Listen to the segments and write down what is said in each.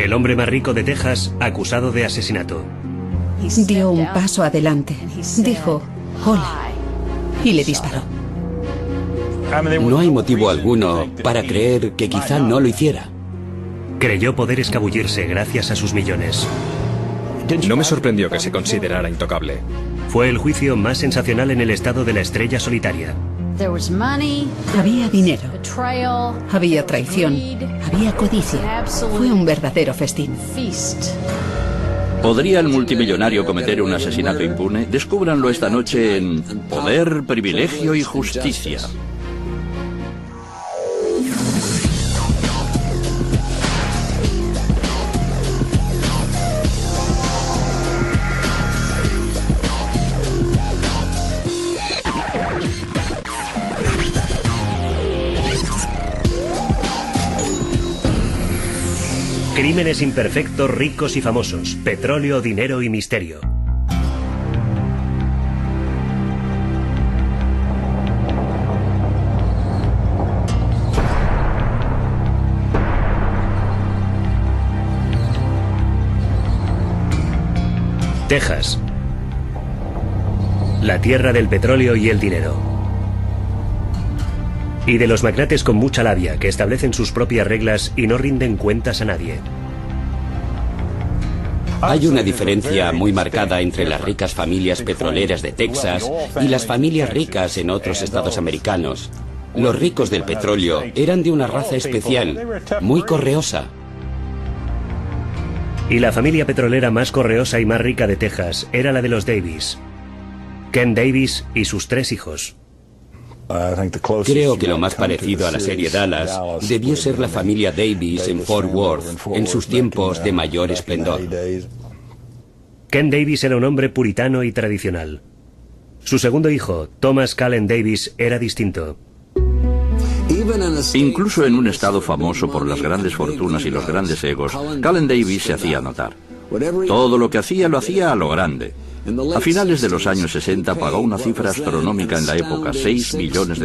el hombre más rico de Texas, acusado de asesinato. Dio un paso adelante. Dijo, hola, y le disparó. No hay motivo alguno para creer que quizá no lo hiciera. Creyó poder escabullirse gracias a sus millones. No me sorprendió que se considerara intocable. Fue el juicio más sensacional en el estado de la estrella solitaria. Había dinero, había traición, había codicia. Fue un verdadero festín. ¿Podría el multimillonario cometer un asesinato impune? Descúbranlo esta noche en Poder, Privilegio y Justicia. Crímenes imperfectos, ricos y famosos. Petróleo, dinero y misterio. Texas. La tierra del petróleo y el dinero. Y de los magnates con mucha labia que establecen sus propias reglas y no rinden cuentas a nadie. Hay una diferencia muy marcada entre las ricas familias petroleras de Texas y las familias ricas en otros estados americanos. Los ricos del petróleo eran de una raza especial, muy correosa. Y la familia petrolera más correosa y más rica de Texas era la de los Davis. Ken Davis y sus 3 hijos. Creo que lo más parecido a la serie Dallas debió ser la familia Davis en Fort Worth, en sus tiempos de mayor esplendor. Ken Davis era un hombre puritano y tradicional. Su segundo hijo, Thomas Cullen Davis, era distinto. Incluso en un estado famoso por las grandes fortunas y los grandes egos, Cullen Davis se hacía notar. Todo lo que hacía lo hacía a lo grande. A finales de los años 60 pagó una cifra astronómica en la época, $6 millones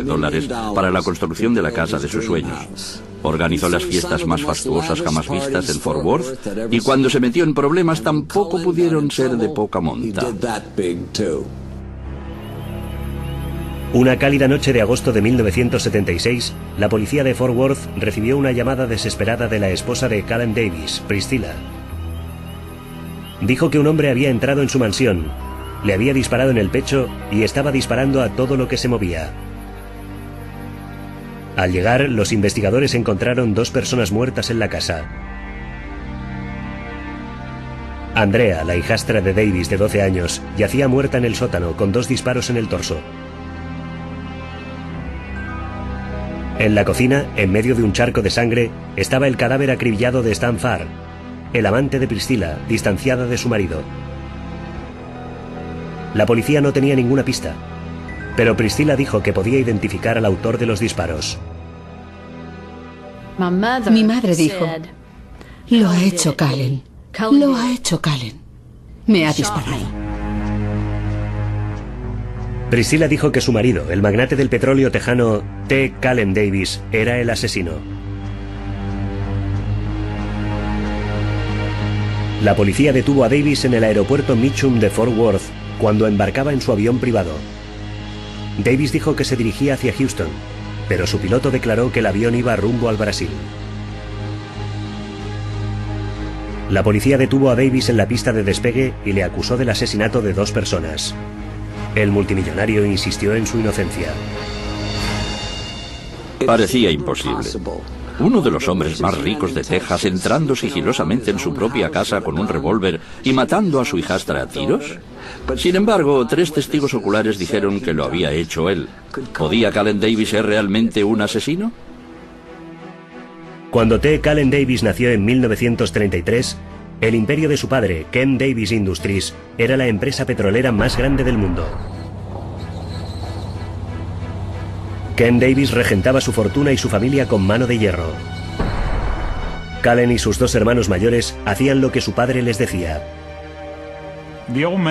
para la construcción de la casa de sus sueños. Organizó las fiestas más fastuosas jamás vistas en Fort Worth y cuando se metió en problemas tampoco pudieron ser de poca monta. Una cálida noche de agosto de 1976, la policía de Fort Worth recibió una llamada desesperada de la esposa de Cullen Davis, Priscilla. Dijo que un hombre había entrado en su mansión, le había disparado en el pecho y estaba disparando a todo lo que se movía. Al llegar, los investigadores encontraron 2 personas muertas en la casa. Andrea, la hijastra de Davis de 12 años, yacía muerta en el sótano con 2 disparos en el torso. En la cocina, en medio de un charco de sangre, estaba el cadáver acribillado de Stan Farr, el amante de Priscilla, distanciada de su marido. La policía no tenía ninguna pista, pero Priscilla dijo que podía identificar al autor de los disparos. Mi madre dijo, lo ha hecho Cullen, lo ha hecho Cullen. Me ha disparado. Priscilla dijo que su marido, el magnate del petróleo tejano T. Cullen Davis, era el asesino. La policía detuvo a Davis en el aeropuerto Mitchum de Fort Worth cuando embarcaba en su avión privado. Davis dijo que se dirigía hacia Houston, pero su piloto declaró que el avión iba rumbo al Brasil. La policía detuvo a Davis en la pista de despegue y le acusó del asesinato de 2 personas. El multimillonario insistió en su inocencia. Parecía imposible. Uno de los hombres más ricos de Texas entrando sigilosamente en su propia casa con un revólver y matando a su hijastra a tiros. Sin embargo, 3 testigos oculares dijeron que lo había hecho él. ¿Podía Cullen Davis ser realmente un asesino? Cuando T. Cullen Davis nació en 1933, el imperio de su padre, Ken Davis Industries, era la empresa petrolera más grande del mundo. Ken Davis regentaba su fortuna y su familia con mano de hierro. Cullen y sus 2 hermanos mayores hacían lo que su padre les decía.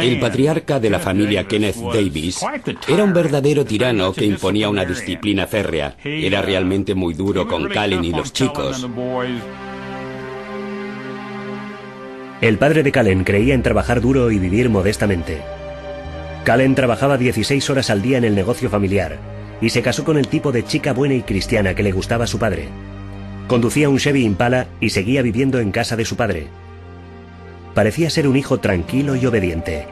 El patriarca de la familia Kenneth Davis era un verdadero tirano que imponía una disciplina férrea. Era realmente muy duro con Cullen y los chicos. El padre de Callen creía en trabajar duro y vivir modestamente. Callen trabajaba 16 horas al día en el negocio familiar y se casó con el tipo de chica buena y cristiana que le gustaba a su padre. Conducía un Chevy Impala y seguía viviendo en casa de su padre. Parecía ser un hijo tranquilo y obediente.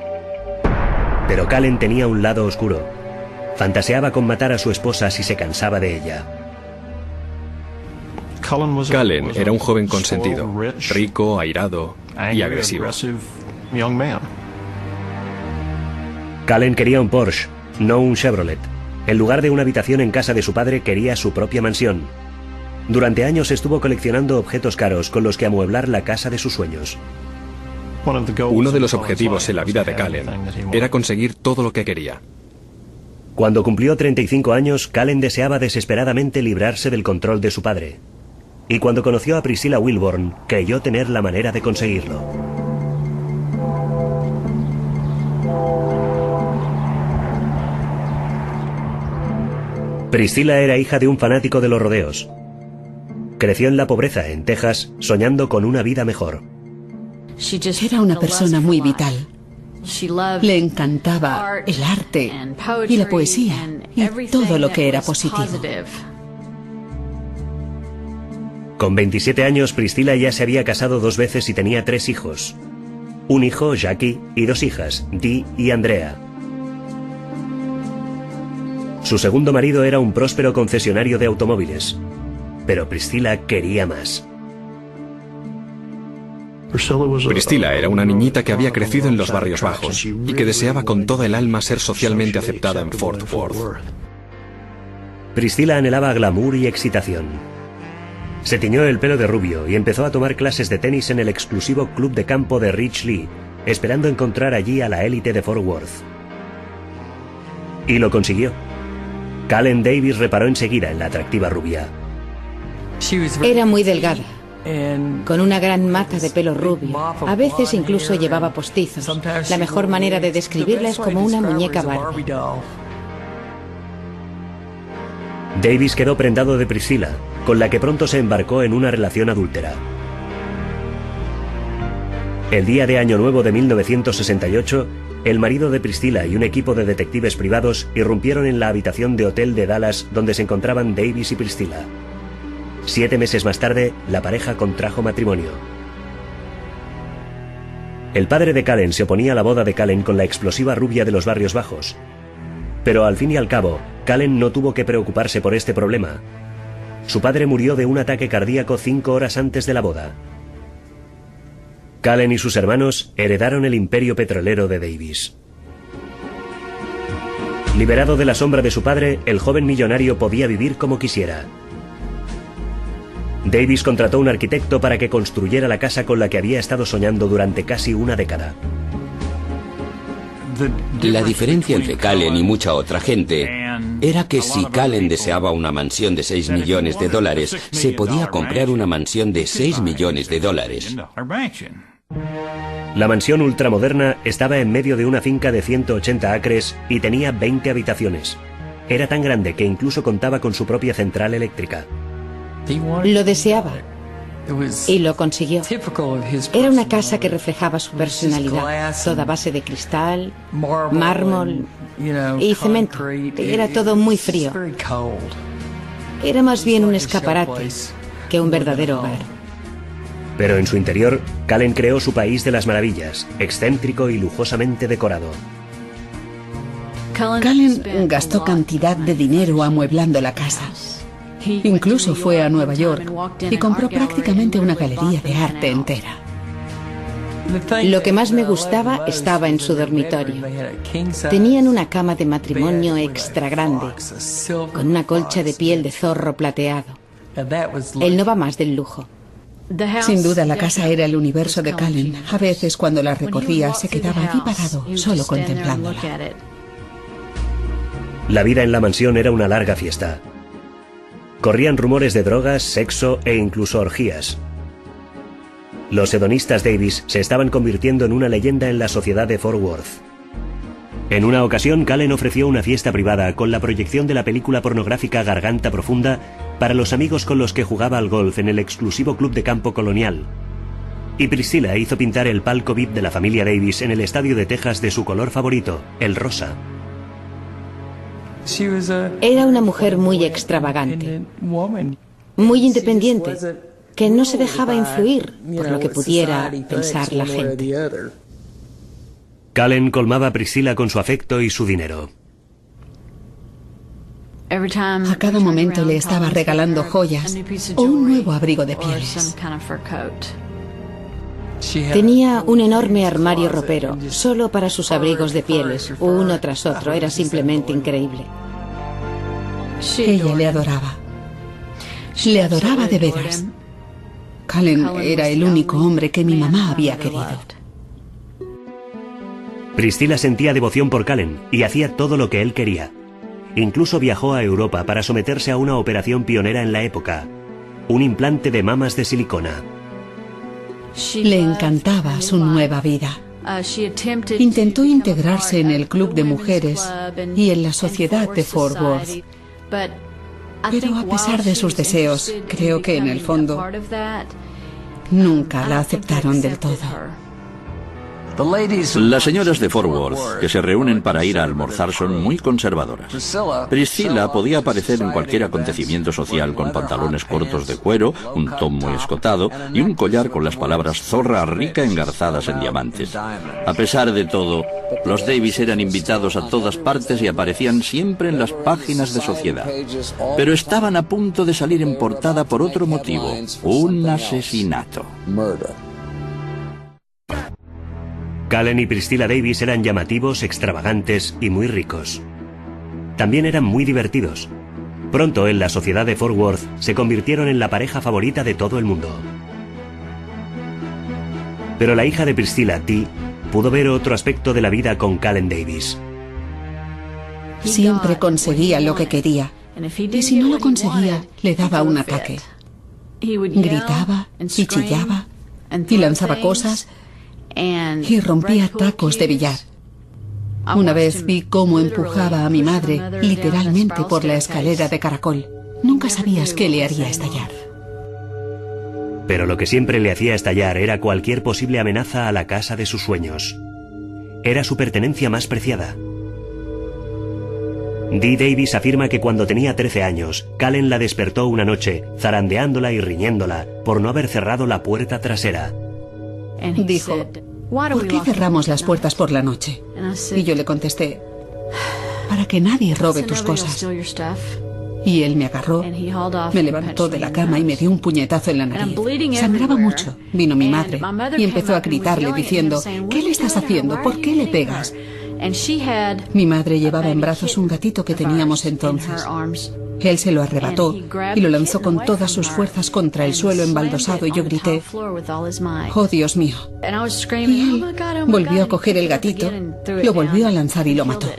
Pero Callen tenía un lado oscuro. Fantaseaba con matar a su esposa si se cansaba de ella. Callen era un joven consentido, rico, airado y agresivo. Callen quería un Porsche, no un Chevrolet. En lugar de una habitación en casa de su padre, quería su propia mansión. Durante años estuvo coleccionando objetos caros con los que amueblar la casa de sus sueños. Uno de los objetivos en la vida de Callen era conseguir todo lo que quería. Cuando cumplió 35 años, Callen deseaba desesperadamente librarse del control de su padre. Y cuando conoció a Priscilla Wilborn, creyó tener la manera de conseguirlo. Priscilla era hija de un fanático de los rodeos. Creció en la pobreza, en Texas, soñando con una vida mejor. Era una persona muy vital. Le encantaba el arte y la poesía y todo lo que era positivo. Con 27 años, Priscilla ya se había casado 2 veces y tenía 3 hijos. Un hijo, Jackie, y 2 hijas, Dee y Andrea. Su segundo marido era un próspero concesionario de automóviles. Pero Priscilla quería más. Priscilla era una niñita que había crecido en los barrios bajos y que deseaba con toda el alma ser socialmente aceptada en Fort Worth. Priscilla anhelaba glamour y excitación. Se tiñó el pelo de rubio y empezó a tomar clases de tenis en el exclusivo club de campo de Rich Lee, esperando encontrar allí a la élite de Fort Worth. Y lo consiguió. Callen Davis reparó enseguida en la atractiva rubia. Era muy delgada, con una gran mata de pelo rubio. A veces incluso llevaba postizos. La mejor manera de describirla es como una muñeca Barbie. Davis quedó prendado de Priscilla, con la que pronto se embarcó en una relación adúltera. El día de Año Nuevo de 1968, el marido de Priscilla y un equipo de detectives privados irrumpieron en la habitación de hotel de Dallas donde se encontraban Davis y Priscilla. 7 meses más tarde, la pareja contrajo matrimonio. El padre de Callen se oponía a la boda de Callen con la explosiva rubia de los barrios bajos. Pero al fin y al cabo, Callen no tuvo que preocuparse por este problema. Su padre murió de un ataque cardíaco 5 horas antes de la boda. Callen y sus hermanos heredaron el imperio petrolero de Davis. Liberado de la sombra de su padre, el joven millonario podía vivir como quisiera. Davis contrató un arquitecto para que construyera la casa con la que había estado soñando durante casi una década. La diferencia entre Callen y mucha otra gente era que si Callen deseaba una mansión de $6 millones, se podía comprar una mansión de $6 millones. La mansión ultramoderna estaba en medio de una finca de 180 acres y tenía 20 habitaciones. Era tan grande que incluso contaba con su propia central eléctrica. Lo deseaba y lo consiguió. Era una casa que reflejaba su personalidad, toda a base de cristal, mármol y cemento. Era todo muy frío. Era más bien un escaparate que un verdadero hogar. Pero en su interior, Callen creó su país de las maravillas, excéntrico y lujosamente decorado. Callen gastó cantidad de dinero amueblando la casa. Incluso fue a Nueva York y compró prácticamente una galería de arte entera. Lo que más me gustaba estaba en su dormitorio. Tenían una cama de matrimonio extra grande, con una colcha de piel de zorro plateado. Él no va más del lujo. Sin duda la casa era el universo de Callen. A veces cuando la recorría se quedaba allí parado, solo contemplándola. La vida en la mansión era una larga fiesta. Corrían rumores de drogas, sexo e incluso orgías. Los hedonistas Davis se estaban convirtiendo en una leyenda en la sociedad de Fort Worth. En una ocasión, Callen ofreció una fiesta privada con la proyección de la película pornográfica Garganta Profunda para los amigos con los que jugaba al golf en el exclusivo club de campo Colonial. Y Priscilla hizo pintar el palco VIP de la familia Davis en el estadio de Texas de su color favorito, el rosa. Era una mujer muy extravagante, muy independiente, que no se dejaba influir por lo que pudiera pensar la gente. Cullen colmaba a Priscilla con su afecto y su dinero. A cada momento le estaba regalando joyas o un nuevo abrigo de pieles. Tenía un enorme armario ropero, solo para sus abrigos de pieles, uno tras otro. Era simplemente increíble. Ella le adoraba. Le adoraba de veras. Cullen era el único hombre que mi mamá había querido. Priscilla sentía devoción por Cullen y hacía todo lo que él quería. Incluso viajó a Europa para someterse a una operación pionera en la época, un implante de mamas de silicona. Le encantaba su nueva vida. Intentó integrarse en el club de mujeres y en la sociedad de Fort Worth. Pero a pesar de sus deseos, creo que en el fondo nunca la aceptaron del todo. Las señoras de Fort Worth, que se reúnen para ir a almorzar, son muy conservadoras. Priscilla podía aparecer en cualquier acontecimiento social con pantalones cortos de cuero, un top muy escotado y un collar con las palabras zorra rica engarzadas en diamantes. A pesar de todo, los Davis eran invitados a todas partes y aparecían siempre en las páginas de Sociedad. Pero estaban a punto de salir en portada por otro motivo: un asesinato. Cullen y Priscilla Davis eran llamativos, extravagantes y muy ricos. También eran muy divertidos. Pronto en la sociedad de Fort Worth se convirtieron en la pareja favorita de todo el mundo. Pero la hija de Priscilla, Dee, pudo ver otro aspecto de la vida con Cullen Davis. Siempre conseguía lo que quería, y si no lo conseguía, le daba un ataque. Gritaba y chillaba y lanzaba cosas y rompía tacos de billar. Una vez vi cómo empujaba a mi madre literalmente por la escalera de caracol. Nunca sabías qué le haría estallar. Pero lo que siempre le hacía estallar era cualquier posible amenaza a la casa de sus sueños. Era su pertenencia más preciada. Dee Davis afirma que cuando tenía 13 años, Cullen la despertó una noche, zarandeándola y riñéndola por no haber cerrado la puerta trasera. Dijo: ¿por qué cerramos las puertas por la noche? Y yo le contesté: para que nadie robe tus cosas. Y él me agarró, me levantó de la cama y me dio un puñetazo en la nariz. Sangraba mucho. Vino mi madre y empezó a gritarle diciendo: ¿qué le estás haciendo? ¿Por qué le pegas? Mi madre llevaba en brazos un gatito que teníamos entonces. Él se lo arrebató y lo lanzó con todas sus fuerzas contra el suelo embaldosado y yo grité: ¡oh, Dios mío! Y él volvió a coger el gatito, lo volvió a lanzar y lo mató.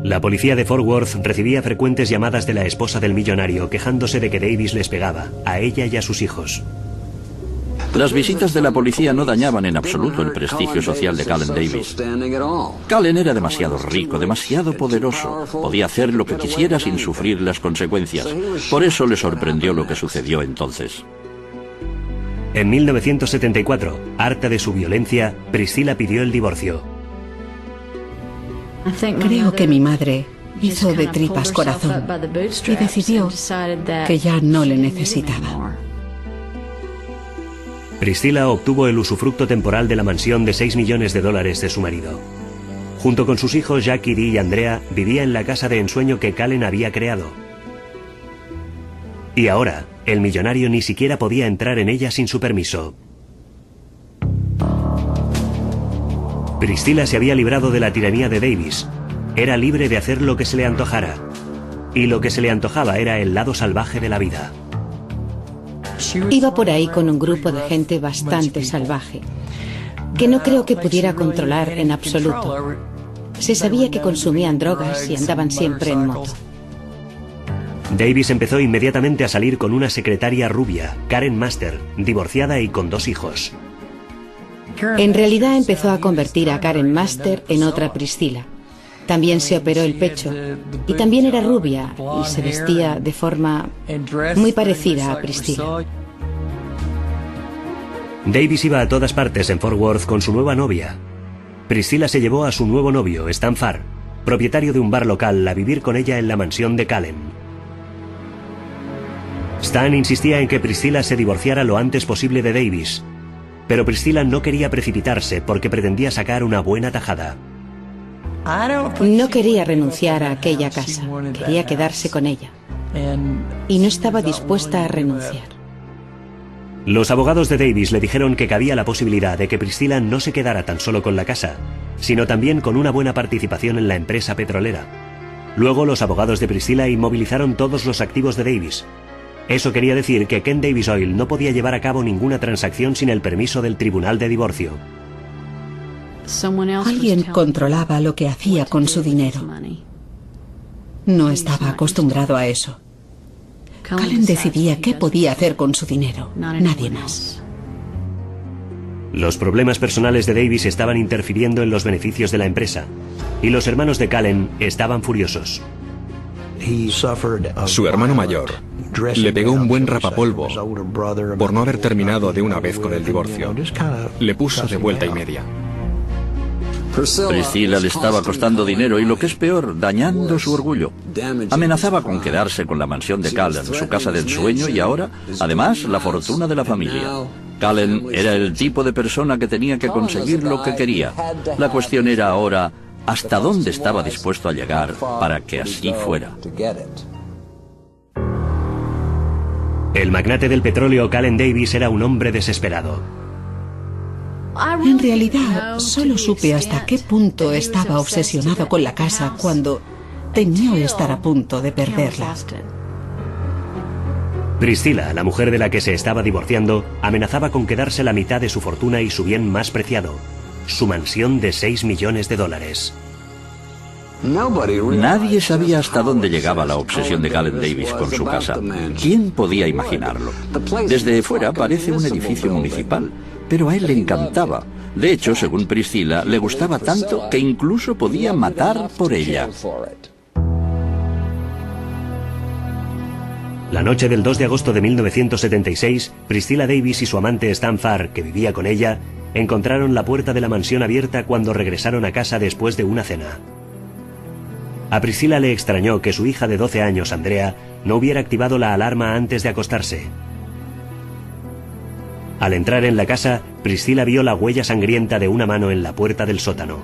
La policía de Fort Worth recibía frecuentes llamadas de la esposa del millonario quejándose de que Davis les pegaba, a ella y a sus hijos. Las visitas de la policía no dañaban en absoluto el prestigio social de Cullen Davis. Cullen era demasiado rico, demasiado poderoso. Podía hacer lo que quisiera sin sufrir las consecuencias. Por eso le sorprendió lo que sucedió entonces. En 1974, harta de su violencia, Priscilla pidió el divorcio. Creo que mi madre hizo de tripas corazón y decidió que ya no le necesitaba. Priscilla obtuvo el usufructo temporal de la mansión de $6 millones de su marido. Junto con sus hijos Jackie, Dee y Andrea, vivía en la casa de ensueño que Cullen había creado. Y ahora, el millonario ni siquiera podía entrar en ella sin su permiso. Priscilla se había librado de la tiranía de Davis. Era libre de hacer lo que se le antojara. Y lo que se le antojaba era el lado salvaje de la vida. Iba por ahí con un grupo de gente bastante salvaje, que no creo que pudiera controlar en absoluto. Se sabía que consumían drogas y andaban siempre en moto. Davis empezó inmediatamente a salir con una secretaria rubia, Karen Master, divorciada y con 2 hijos. En realidad empezó a convertir a Karen Master en otra Priscilla. También se operó el pecho y también era rubia y se vestía de forma muy parecida a Priscilla. Davis iba a todas partes en Fort Worth con su nueva novia. Priscilla se llevó a su nuevo novio, Stan Farr, propietario de un bar local, a vivir con ella en la mansión de Callen. Stan insistía en que Priscilla se divorciara lo antes posible de Davis, pero Priscilla no quería precipitarse porque pretendía sacar una buena tajada. No quería renunciar a aquella casa, quería quedarse con ella. Y no estaba dispuesta a renunciar. Los abogados de Davis le dijeron que cabía la posibilidad de que Priscilla no se quedara tan solo con la casa, sino también con una buena participación en la empresa petrolera. Luego los abogados de Priscilla inmovilizaron todos los activos de Davis. Eso quería decir que Ken Davis Oil no podía llevar a cabo ninguna transacción sin el permiso del tribunal de divorcio. Alguien controlaba lo que hacía con su dinero. No estaba acostumbrado a eso. Callen decidía qué podía hacer con su dinero, nadie más. Los problemas personales de Davis estaban interfiriendo en los beneficios de la empresa, y los hermanos de Callen estaban furiosos. Su hermano mayor le pegó un buen rapapolvo por no haber terminado de una vez con el divorcio. Le puso de vuelta y media. Priscilla le estaba costando dinero y, lo que es peor, dañando su orgullo. Amenazaba con quedarse con la mansión de Callen, su casa del sueño, y ahora, además, la fortuna de la familia. Callen era el tipo de persona que tenía que conseguir lo que quería. La cuestión era ahora hasta dónde estaba dispuesto a llegar para que así fuera. El magnate del petróleo Callen Davis era un hombre desesperado. En realidad, solo supe hasta qué punto estaba obsesionado con la casa cuando temió estar a punto de perderla. Priscilla, la mujer de la que se estaba divorciando, amenazaba con quedarse la mitad de su fortuna y su bien más preciado, su mansión de $6 millones. Nadie sabía hasta dónde llegaba la obsesión de Callen Davis con su casa. ¿Quién podía imaginarlo? Desde fuera parece un edificio municipal, pero a él le encantaba. De hecho, según Priscilla, le gustaba tanto que incluso podía matar por ella. La noche del 2 de agosto de 1976, Priscilla Davis y su amante Stan Farr, que vivía con ella, encontraron la puerta de la mansión abierta cuando regresaron a casa después de una cena. A Priscilla le extrañó que su hija de 12 años, Andrea, no hubiera activado la alarma antes de acostarse. Al entrar en la casa, Priscilla vio la huella sangrienta de una mano en la puerta del sótano.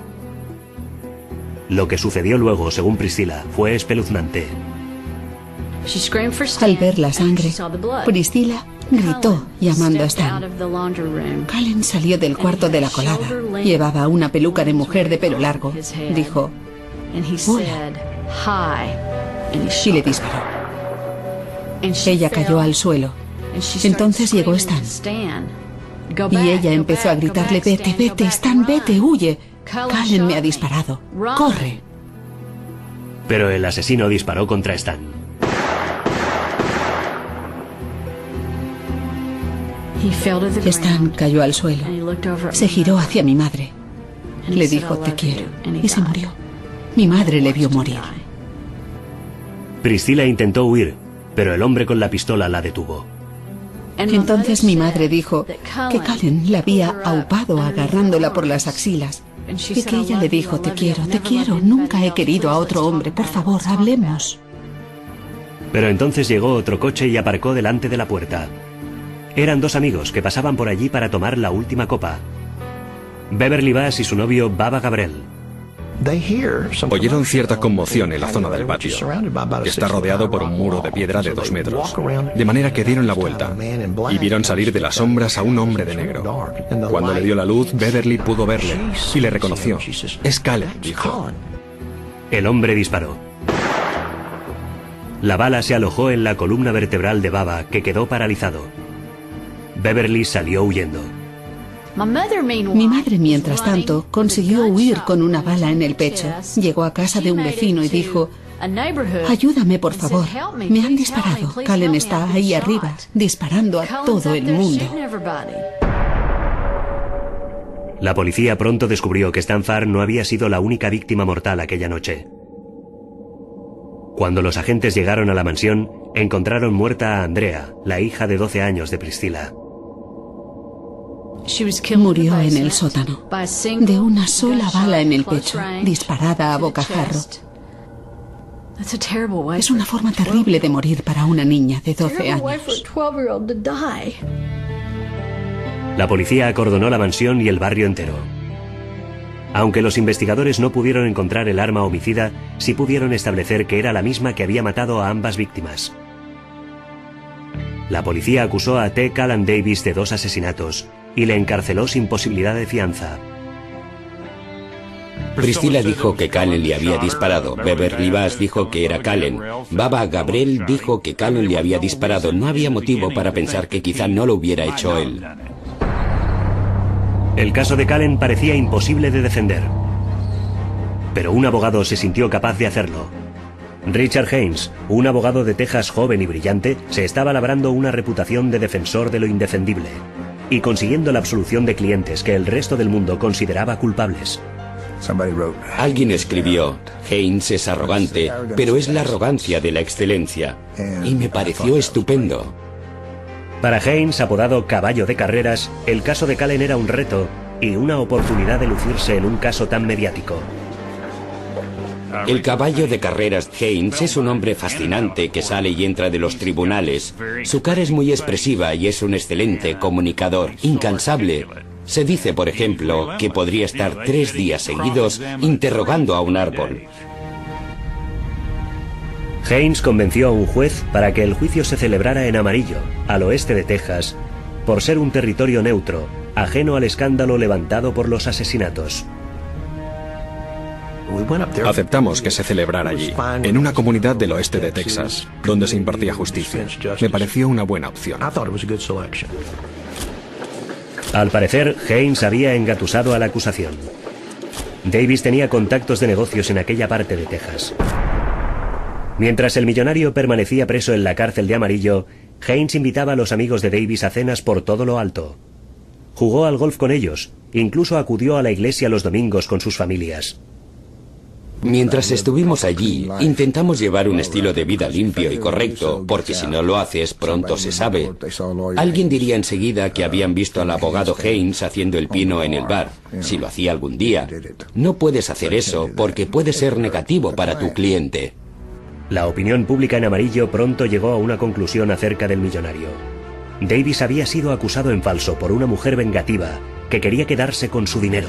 Lo que sucedió luego, según Priscilla, fue espeluznante. Al ver la sangre, Priscilla gritó llamando a Stan. Callen salió del cuarto de la colada. Llevaba una peluca de mujer de pelo largo. Dijo: «Hola», y le disparó. Ella cayó al suelo. Entonces llegó Stan. Y ella empezó a gritarle: «Vete, vete, Stan, vete, huye. Callen me ha disparado. Corre». Pero el asesino disparó contra Stan. Stan cayó al suelo. Se giró hacia mi madre. Le dijo: «Te quiero», y se murió. Mi madre le vio morir. Priscilla intentó huir, pero el hombre con la pistola la detuvo. Entonces mi madre dijo que Callen la había aupado agarrándola por las axilas y que ella le dijo: «Te quiero, nunca he querido a otro hombre, por favor, hablemos». Pero entonces llegó otro coche y aparcó delante de la puerta. Eran dos amigos que pasaban por allí para tomar la última copa: Beverly Bass y su novio Baba Gabrel. Oyeron cierta conmoción en la zona del patio. Está rodeado por un muro de piedra de 2 metros, de manera que dieron la vuelta y vieron salir de las sombras a un hombre de negro. Cuando le dio la luz, Beverly pudo verle y le reconoció. «Es Callen», dijo. El hombre disparó. La bala se alojó en la columna vertebral de Baba, que quedó paralizado. Beverly salió huyendo. Mi madre, mientras tanto, consiguió huir con una bala en el pecho. Llegó a casa de un vecino y dijo: «Ayúdame, por favor. Me han disparado. Callen está ahí arriba, disparando a todo el mundo». La policía pronto descubrió que Stan Farr no había sido la única víctima mortal aquella noche. Cuando los agentes llegaron a la mansión, encontraron muerta a Andrea, la hija de 12 años de Priscilla. Murió en el sótano, de una sola bala en el pecho, disparada a bocajarro. Es una forma terrible de morir para una niña de 12 años. La policía acordonó la mansión y el barrio entero. Aunque los investigadores no pudieron encontrar el arma homicida, sí pudieron establecer que era la misma que había matado a ambas víctimas. La policía acusó a T. Callan Davis de 2 asesinatos y le encarceló sin posibilidad de fianza. Priscilla dijo que Callen le había disparado. Beverly Bass dijo que era Callen. Baba Gabriel dijo que Callen le había disparado. No había motivo para pensar que quizá no lo hubiera hecho él. El caso de Callen parecía imposible de defender. Pero un abogado se sintió capaz de hacerlo. Richard Haynes, un abogado de Texas joven y brillante, se estaba labrando una reputación de defensor de lo indefendible y consiguiendo la absolución de clientes que el resto del mundo consideraba culpables. Alguien escribió, Haynes es arrogante, pero es la arrogancia de la excelencia. Y me pareció estupendo. Para Haynes, apodado Caballo de Carreras, el caso de Callen era un reto y una oportunidad de lucirse en un caso tan mediático. El caballo de carreras Haynes es un hombre fascinante que sale y entra de los tribunales. Su cara es muy expresiva y es un excelente comunicador, incansable. Se dice, por ejemplo, que podría estar 3 días seguidos interrogando a un árbol. Haynes convenció a un juez para que el juicio se celebrara en Amarillo, al oeste de Texas, por ser un territorio neutro, ajeno al escándalo levantado por los asesinatos. Aceptamos que se celebrara allí, en una comunidad del oeste de Texas, donde se impartía justicia. Me pareció una buena opción. Al parecer, Haynes había engatusado a la acusación. Davis tenía contactos de negocios en aquella parte de Texas. Mientras el millonario permanecía preso en la cárcel de Amarillo, Haynes invitaba a los amigos de Davis a cenas por todo lo alto. Jugó al golf con ellos, incluso acudió a la iglesia los domingos con sus familias. Mientras estuvimos allí, intentamos llevar un estilo de vida limpio y correcto, porque si no lo haces, pronto se sabe. Alguien diría enseguida que habían visto al abogado Haynes haciendo el pino en el bar, si lo hacía algún día. No puedes hacer eso porque puede ser negativo para tu cliente. La opinión pública en Amarillo pronto llegó a una conclusión acerca del millonario. Davis había sido acusado en falso por una mujer vengativa que quería quedarse con su dinero.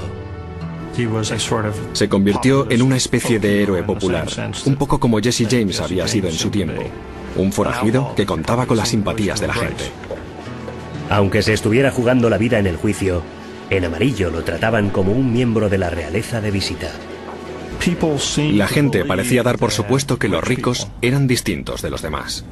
Se convirtió en una especie de héroe popular, un poco como Jesse James había sido en su tiempo. Un forajido que contaba con las simpatías de la gente. Aunque se estuviera jugando la vida en el juicio, en Amarillo lo trataban como un miembro de la realeza de visita. La gente parecía dar por supuesto que los ricos eran distintos de los demás.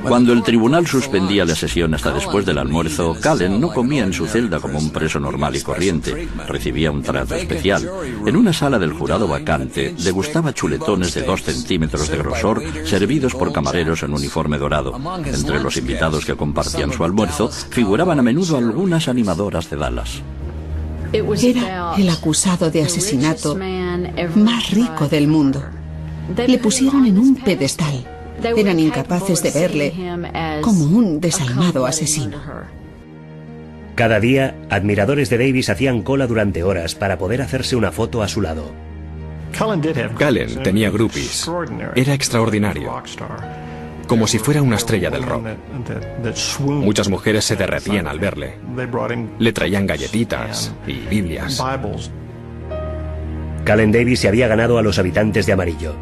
Cuando el tribunal suspendía la sesión hasta después del almuerzo, Callen no comía en su celda como un preso normal y corriente. Recibía un trato especial. En una sala del jurado vacante, degustaba chuletones de 2 centímetros de grosor, servidos por camareros en uniforme dorado. Entre los invitados que compartían su almuerzo, figuraban a menudo algunas animadoras de Dallas. Era el acusado de asesinato más rico del mundo. Le pusieron en un pedestal. Eran incapaces de verle como un desalmado asesino. Cada día, admiradores de Davis hacían cola durante horas para poder hacerse una foto a su lado. Callen tenía groupies. Era extraordinario. Como si fuera una estrella del rock. Muchas mujeres se derretían al verle. Le traían galletitas y Biblias. Callen Davis se había ganado a los habitantes de Amarillo.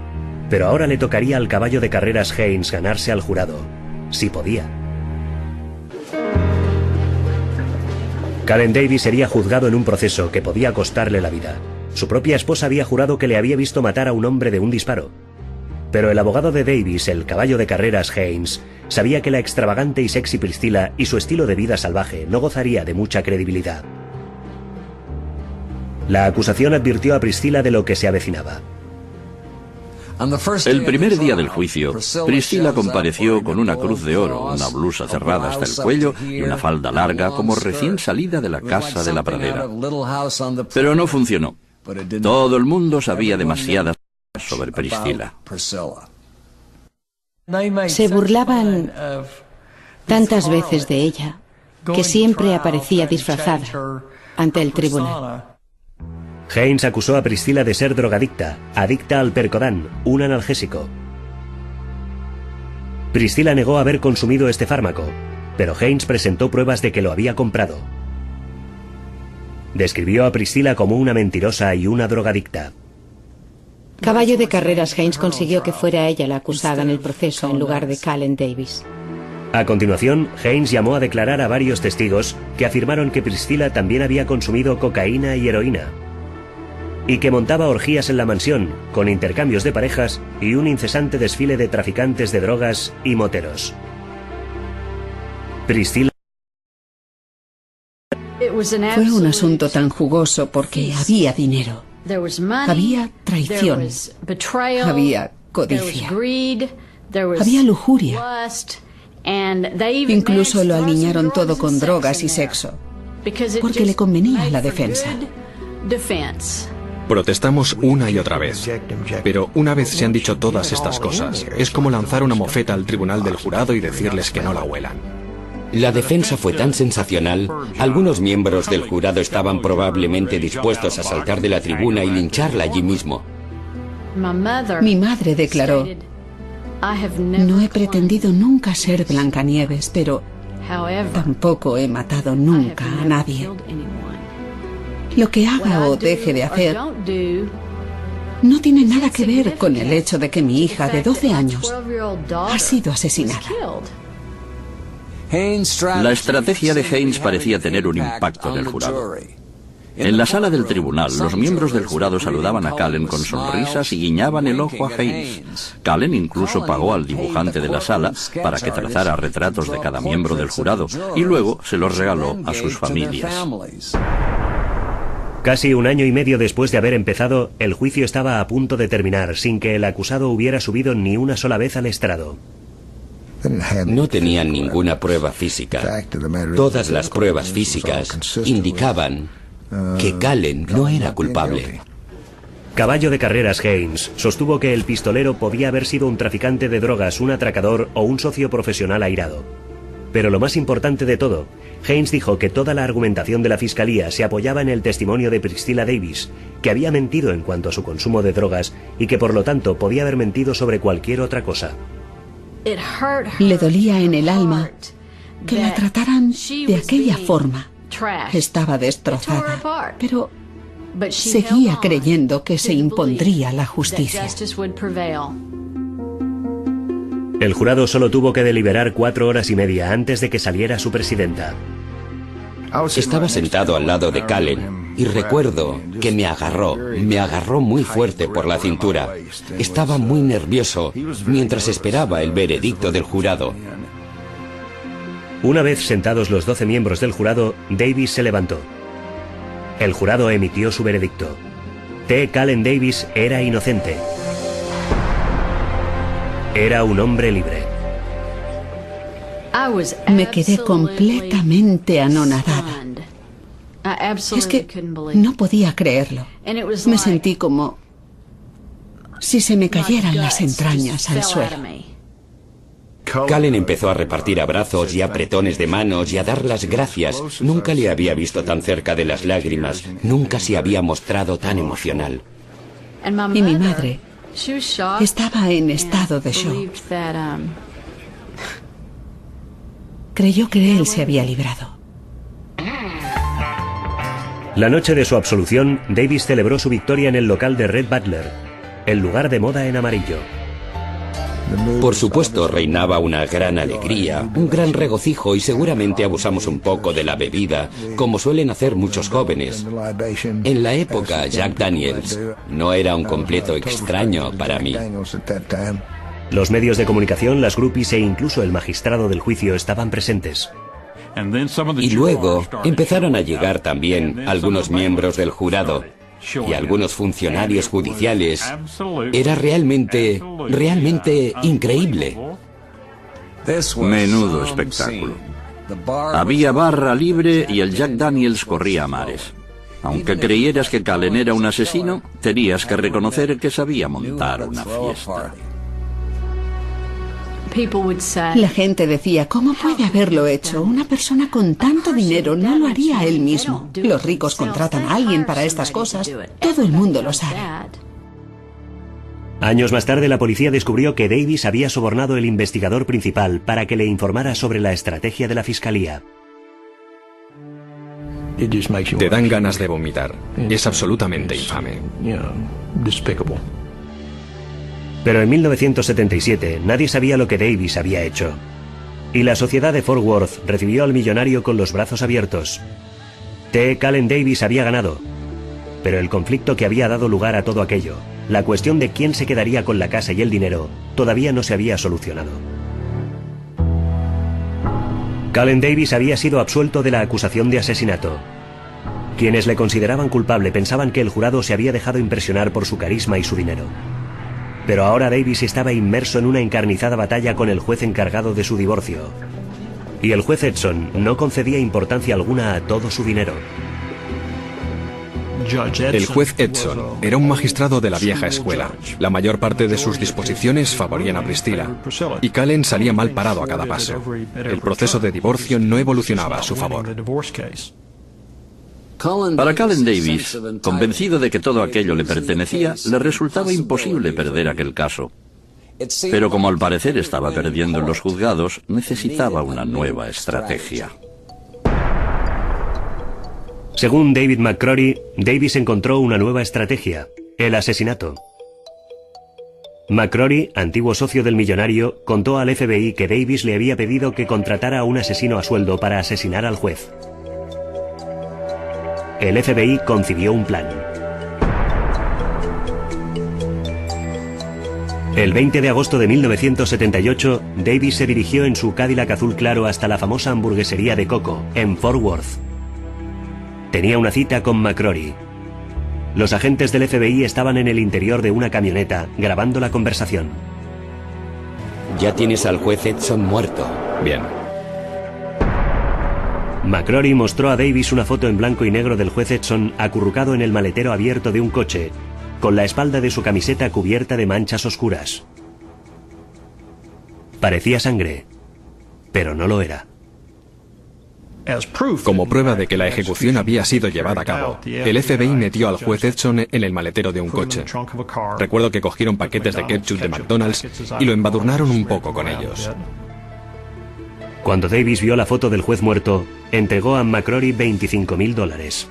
Pero ahora le tocaría al caballo de carreras Haynes ganarse al jurado, si podía. Callen Davis sería juzgado en un proceso que podía costarle la vida. Su propia esposa había jurado que le había visto matar a un hombre de un disparo. Pero el abogado de Davis, el caballo de carreras Haynes, sabía que la extravagante y sexy Priscilla y su estilo de vida salvaje no gozaría de mucha credibilidad. La acusación advirtió a Priscilla de lo que se avecinaba. El primer día del juicio, Priscilla compareció con una cruz de oro, una blusa cerrada hasta el cuello y una falda larga como recién salida de la casa de la pradera. Pero no funcionó. Todo el mundo sabía demasiadas cosas sobre Priscilla. Se burlaban tantas veces de ella, que siempre aparecía disfrazada ante el tribunal. Haynes acusó a Priscilla de ser drogadicta, adicta al Percodan, un analgésico. Priscilla negó haber consumido este fármaco, pero Haynes presentó pruebas de que lo había comprado. Describió a Priscilla como una mentirosa y una drogadicta. Caballo de carreras, Haynes consiguió que fuera ella la acusada en el proceso en lugar de Calen Davis. A continuación, Haynes llamó a declarar a varios testigos que afirmaron que Priscilla también había consumido cocaína y heroína, y que montaba orgías en la mansión, con intercambios de parejas y un incesante desfile de traficantes de drogas y moteros. Priscilla Fue un asunto tan jugoso porque había dinero, había traición, había codicia, había lujuria. Incluso lo alinearon todo con drogas y sexo, porque le convenía a la defensa. Protestamos una y otra vez, pero una vez se han dicho todas estas cosas, es como lanzar una mofeta al tribunal del jurado y decirles que no la huelan. La defensa fue tan sensacional, algunos miembros del jurado estaban probablemente dispuestos a saltar de la tribuna y lincharla allí mismo. Mi madre declaró: no he pretendido nunca ser Blancanieves, pero tampoco he matado nunca a nadie. Lo que haga o deje de hacer no tiene nada que ver con el hecho de que mi hija de 12 años ha sido asesinada. La estrategia de Haynes parecía tener un impacto en el jurado. En la sala del tribunal, los miembros del jurado saludaban a Calen con sonrisas y guiñaban el ojo a Haynes. Calen incluso pagó al dibujante de la sala para que trazara retratos de cada miembro del jurado y luego se los regaló a sus familias. Casi un año y medio después de haber empezado, el juicio estaba a punto de terminar sin que el acusado hubiera subido ni una sola vez al estrado. No tenían ninguna prueba física. Todas las pruebas físicas indicaban que Calen no era culpable. Caballo de carreras Haynes sostuvo que el pistolero podía haber sido un traficante de drogas, un atracador o un socio profesional airado. Pero lo más importante de todo, Haynes dijo que toda la argumentación de la fiscalía se apoyaba en el testimonio de Priscilla Davis, que había mentido en cuanto a su consumo de drogas y que por lo tanto podía haber mentido sobre cualquier otra cosa. Le dolía en el alma que la trataran de aquella forma. Estaba destrozada, pero seguía creyendo que se impondría la justicia. El jurado solo tuvo que deliberar 4 horas y media antes de que saliera su presidenta. Estaba sentado al lado de Calen y recuerdo que me agarró muy fuerte por la cintura. Estaba muy nervioso mientras esperaba el veredicto del jurado. Una vez sentados los 12 miembros del jurado, Davis se levantó. El jurado emitió su veredicto. T. Calen Davis era inocente. Era un hombre libre. Me quedé completamente anonadada. Es que no podía creerlo. Me sentí como si se me cayeran las entrañas al suelo. Calen empezó a repartir abrazos y apretones de manos y a dar las gracias. Nunca le había visto tan cerca de las lágrimas. Nunca se había mostrado tan emocional. Y mi madre estaba en estado de shock. Creyó que él se había librado. La noche de su absolución, Davis celebró su victoria en el local de Red Butler, el lugar de moda en amarillo. Por supuesto, reinaba una gran alegría, un gran regocijo y seguramente abusamos un poco de la bebida, como suelen hacer muchos jóvenes. En la época, Jack Daniels no era un completo extraño para mí. Los medios de comunicación, las groupies e incluso el magistrado del juicio estaban presentes. Y luego empezaron a llegar también algunos miembros del jurado y algunos funcionarios judiciales. Era realmente increíble. Menudo espectáculo. Había barra libre y el Jack Daniels corría a mares. Aunque creyeras que Calen era un asesino, tenías que reconocer que sabía montar una fiesta. La gente decía, ¿cómo puede haberlo hecho? Una persona con tanto dinero no lo haría él mismo. Los ricos contratan a alguien para estas cosas. Todo el mundo lo sabe. Años más tarde, la policía descubrió que Davis había sobornado al investigador principal para que le informara sobre la estrategia de la fiscalía. Te dan ganas de vomitar. Es absolutamente infame. Pero en 1977 nadie sabía lo que Davis había hecho. Y la sociedad de Fort Worth recibió al millonario con los brazos abiertos. T. Calen Davis había ganado. Pero el conflicto que había dado lugar a todo aquello, la cuestión de quién se quedaría con la casa y el dinero, todavía no se había solucionado. Calen Davis había sido absuelto de la acusación de asesinato. Quienes le consideraban culpable pensaban que el jurado se había dejado impresionar por su carisma y su dinero. Pero ahora Davis estaba inmerso en una encarnizada batalla con el juez encargado de su divorcio. Y el juez Edson no concedía importancia alguna a todo su dinero. El juez Edson era un magistrado de la vieja escuela. La mayor parte de sus disposiciones favorían a Priscilla, y Calen salía mal parado a cada paso. El proceso de divorcio no evolucionaba a su favor. Para Calen Davis, convencido de que todo aquello le pertenecía, le resultaba imposible perder aquel caso. Pero como al parecer estaba perdiendo en los juzgados, necesitaba una nueva estrategia. Según David McCrory, Davis encontró una nueva estrategia: el asesinato. McCrory, antiguo socio del millonario, contó al FBI que Davis le había pedido que contratara a un asesino a sueldo para asesinar al juez. El FBI concibió un plan. El 20 de agosto de 1978, Davis se dirigió en su Cadillac azul claro hasta la famosa hamburguesería de Coco, en Fort Worth. Tenía una cita con McCrory. Los agentes del FBI estaban en el interior de una camioneta, grabando la conversación. Ya tienes al juez Edson muerto. Bien. McCrory mostró a Davis una foto en blanco y negro del juez Edson acurrucado en el maletero abierto de un coche, con la espalda de su camiseta cubierta de manchas oscuras. Parecía sangre, pero no lo era. Como prueba de que la ejecución había sido llevada a cabo, el FBI metió al juez Edson en el maletero de un coche. Recuerdo que cogieron paquetes de ketchup de McDonald's y lo embadurnaron un poco con ellos. Cuando Davis vio la foto del juez muerto, entregó a McCrory $25,000.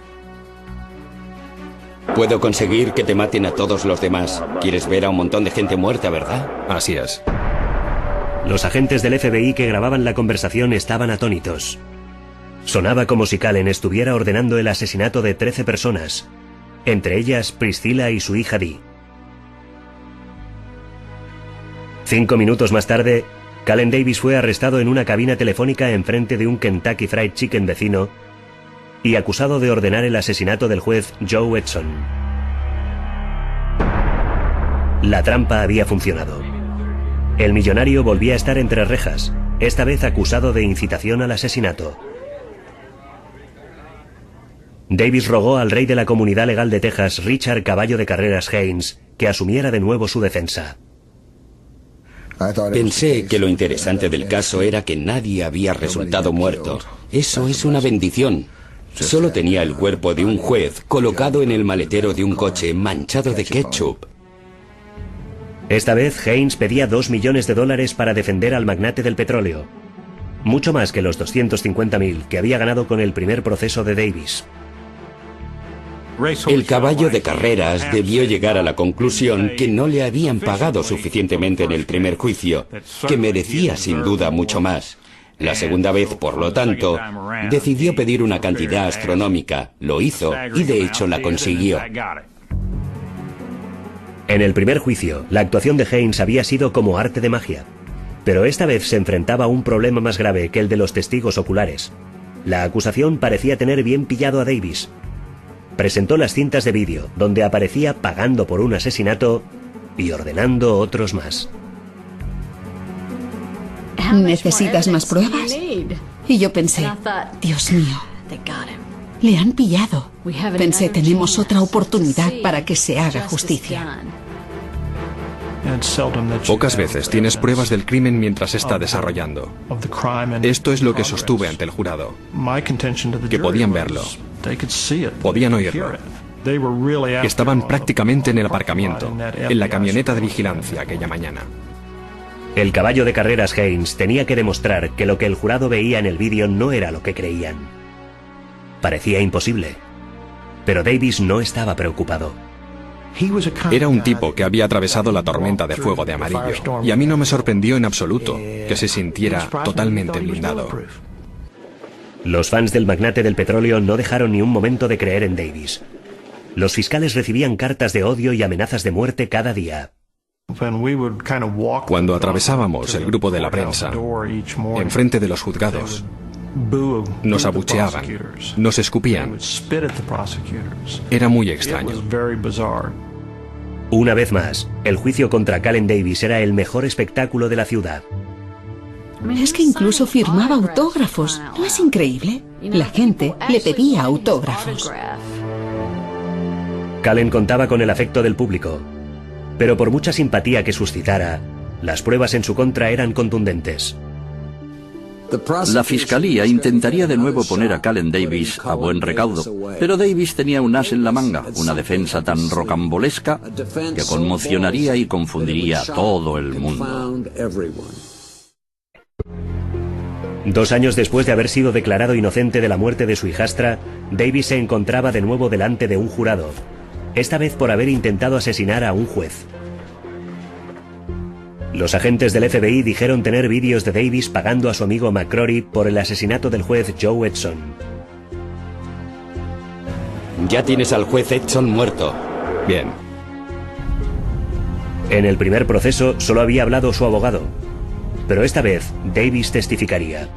Puedo conseguir que te maten a todos los demás. Quieres ver a un montón de gente muerta, ¿verdad? Así es. Los agentes del FBI que grababan la conversación estaban atónitos. Sonaba como si Calen estuviera ordenando el asesinato de 13 personas, entre ellas Priscilla y su hija Dee. 5 minutos más tarde, Calen Davis fue arrestado en una cabina telefónica enfrente de un Kentucky Fried Chicken vecino y acusado de ordenar el asesinato del juez Joe Edson. La trampa había funcionado. El millonario volvía a estar entre rejas, esta vez acusado de incitación al asesinato. Davis rogó al rey de la comunidad legal de Texas, Richard Caballo de Carreras Haynes, que asumiera de nuevo su defensa. Pensé que lo interesante del caso era que nadie había resultado muerto. Eso es una bendición. Solo tenía el cuerpo de un juez colocado en el maletero de un coche manchado de ketchup. Esta vez Haynes pedía $2 millones para defender al magnate del petróleo. Mucho más que los $250,000 que había ganado con el primer proceso de Davis. El caballo de carreras debió llegar a la conclusión que no le habían pagado suficientemente en el primer juicio, que merecía sin duda mucho más. La segunda vez, por lo tanto, decidió pedir una cantidad astronómica, lo hizo y de hecho la consiguió. En el primer juicio, la actuación de Haynes había sido como arte de magia, pero esta vez se enfrentaba a un problema más grave que el de los testigos oculares. La acusación parecía tener bien pillado a Davis. Presentó las cintas de vídeo, donde aparecía pagando por un asesinato y ordenando otros más. ¿Necesitas más pruebas? Y yo pensé, Dios mío, le han pillado. Pensé, tenemos otra oportunidad para que se haga justicia. Pocas veces tienes pruebas del crimen mientras se está desarrollando. Esto es lo que sostuve ante el jurado, que podían verlo, podían oírlo, que estaban prácticamente en el aparcamiento, en la camioneta de vigilancia aquella mañana. El caballo de carreras Haynes tenía que demostrar que lo que el jurado veía en el vídeo no era lo que creían. Parecía imposible, pero Davis no estaba preocupado. Era un tipo que había atravesado la tormenta de fuego de amarillo, y a mí no me sorprendió en absoluto que se sintiera totalmente blindado. Los fans del magnate del petróleo no dejaron ni un momento de creer en Davis. Los fiscales recibían cartas de odio y amenazas de muerte cada día. Cuando atravesábamos el grupo de la prensa, enfrente de los juzgados, nos abucheaban, nos escupían. Era muy extraño. Una vez más, el juicio contra Calen Davis era el mejor espectáculo de la ciudad. Es que incluso firmaba autógrafos. ¿No es increíble? La gente le pedía autógrafos. Calen contaba con el afecto del público, pero por mucha simpatía que suscitara, las pruebas en su contra eran contundentes. La fiscalía intentaría de nuevo poner a Calen Davis a buen recaudo, pero Davis tenía un as en la manga, una defensa tan rocambolesca que conmocionaría y confundiría a todo el mundo. 2 años después de haber sido declarado inocente de la muerte de su hijastra, Davis se encontraba de nuevo delante de un jurado, esta vez por haber intentado asesinar a un juez. Los agentes del FBI dijeron tener vídeos de Davis pagando a su amigo McCrory por el asesinato del juez Joe Edson. Ya tienes al juez Edson muerto. Bien. En el primer proceso solo había hablado su abogado, pero esta vez Davis testificaría.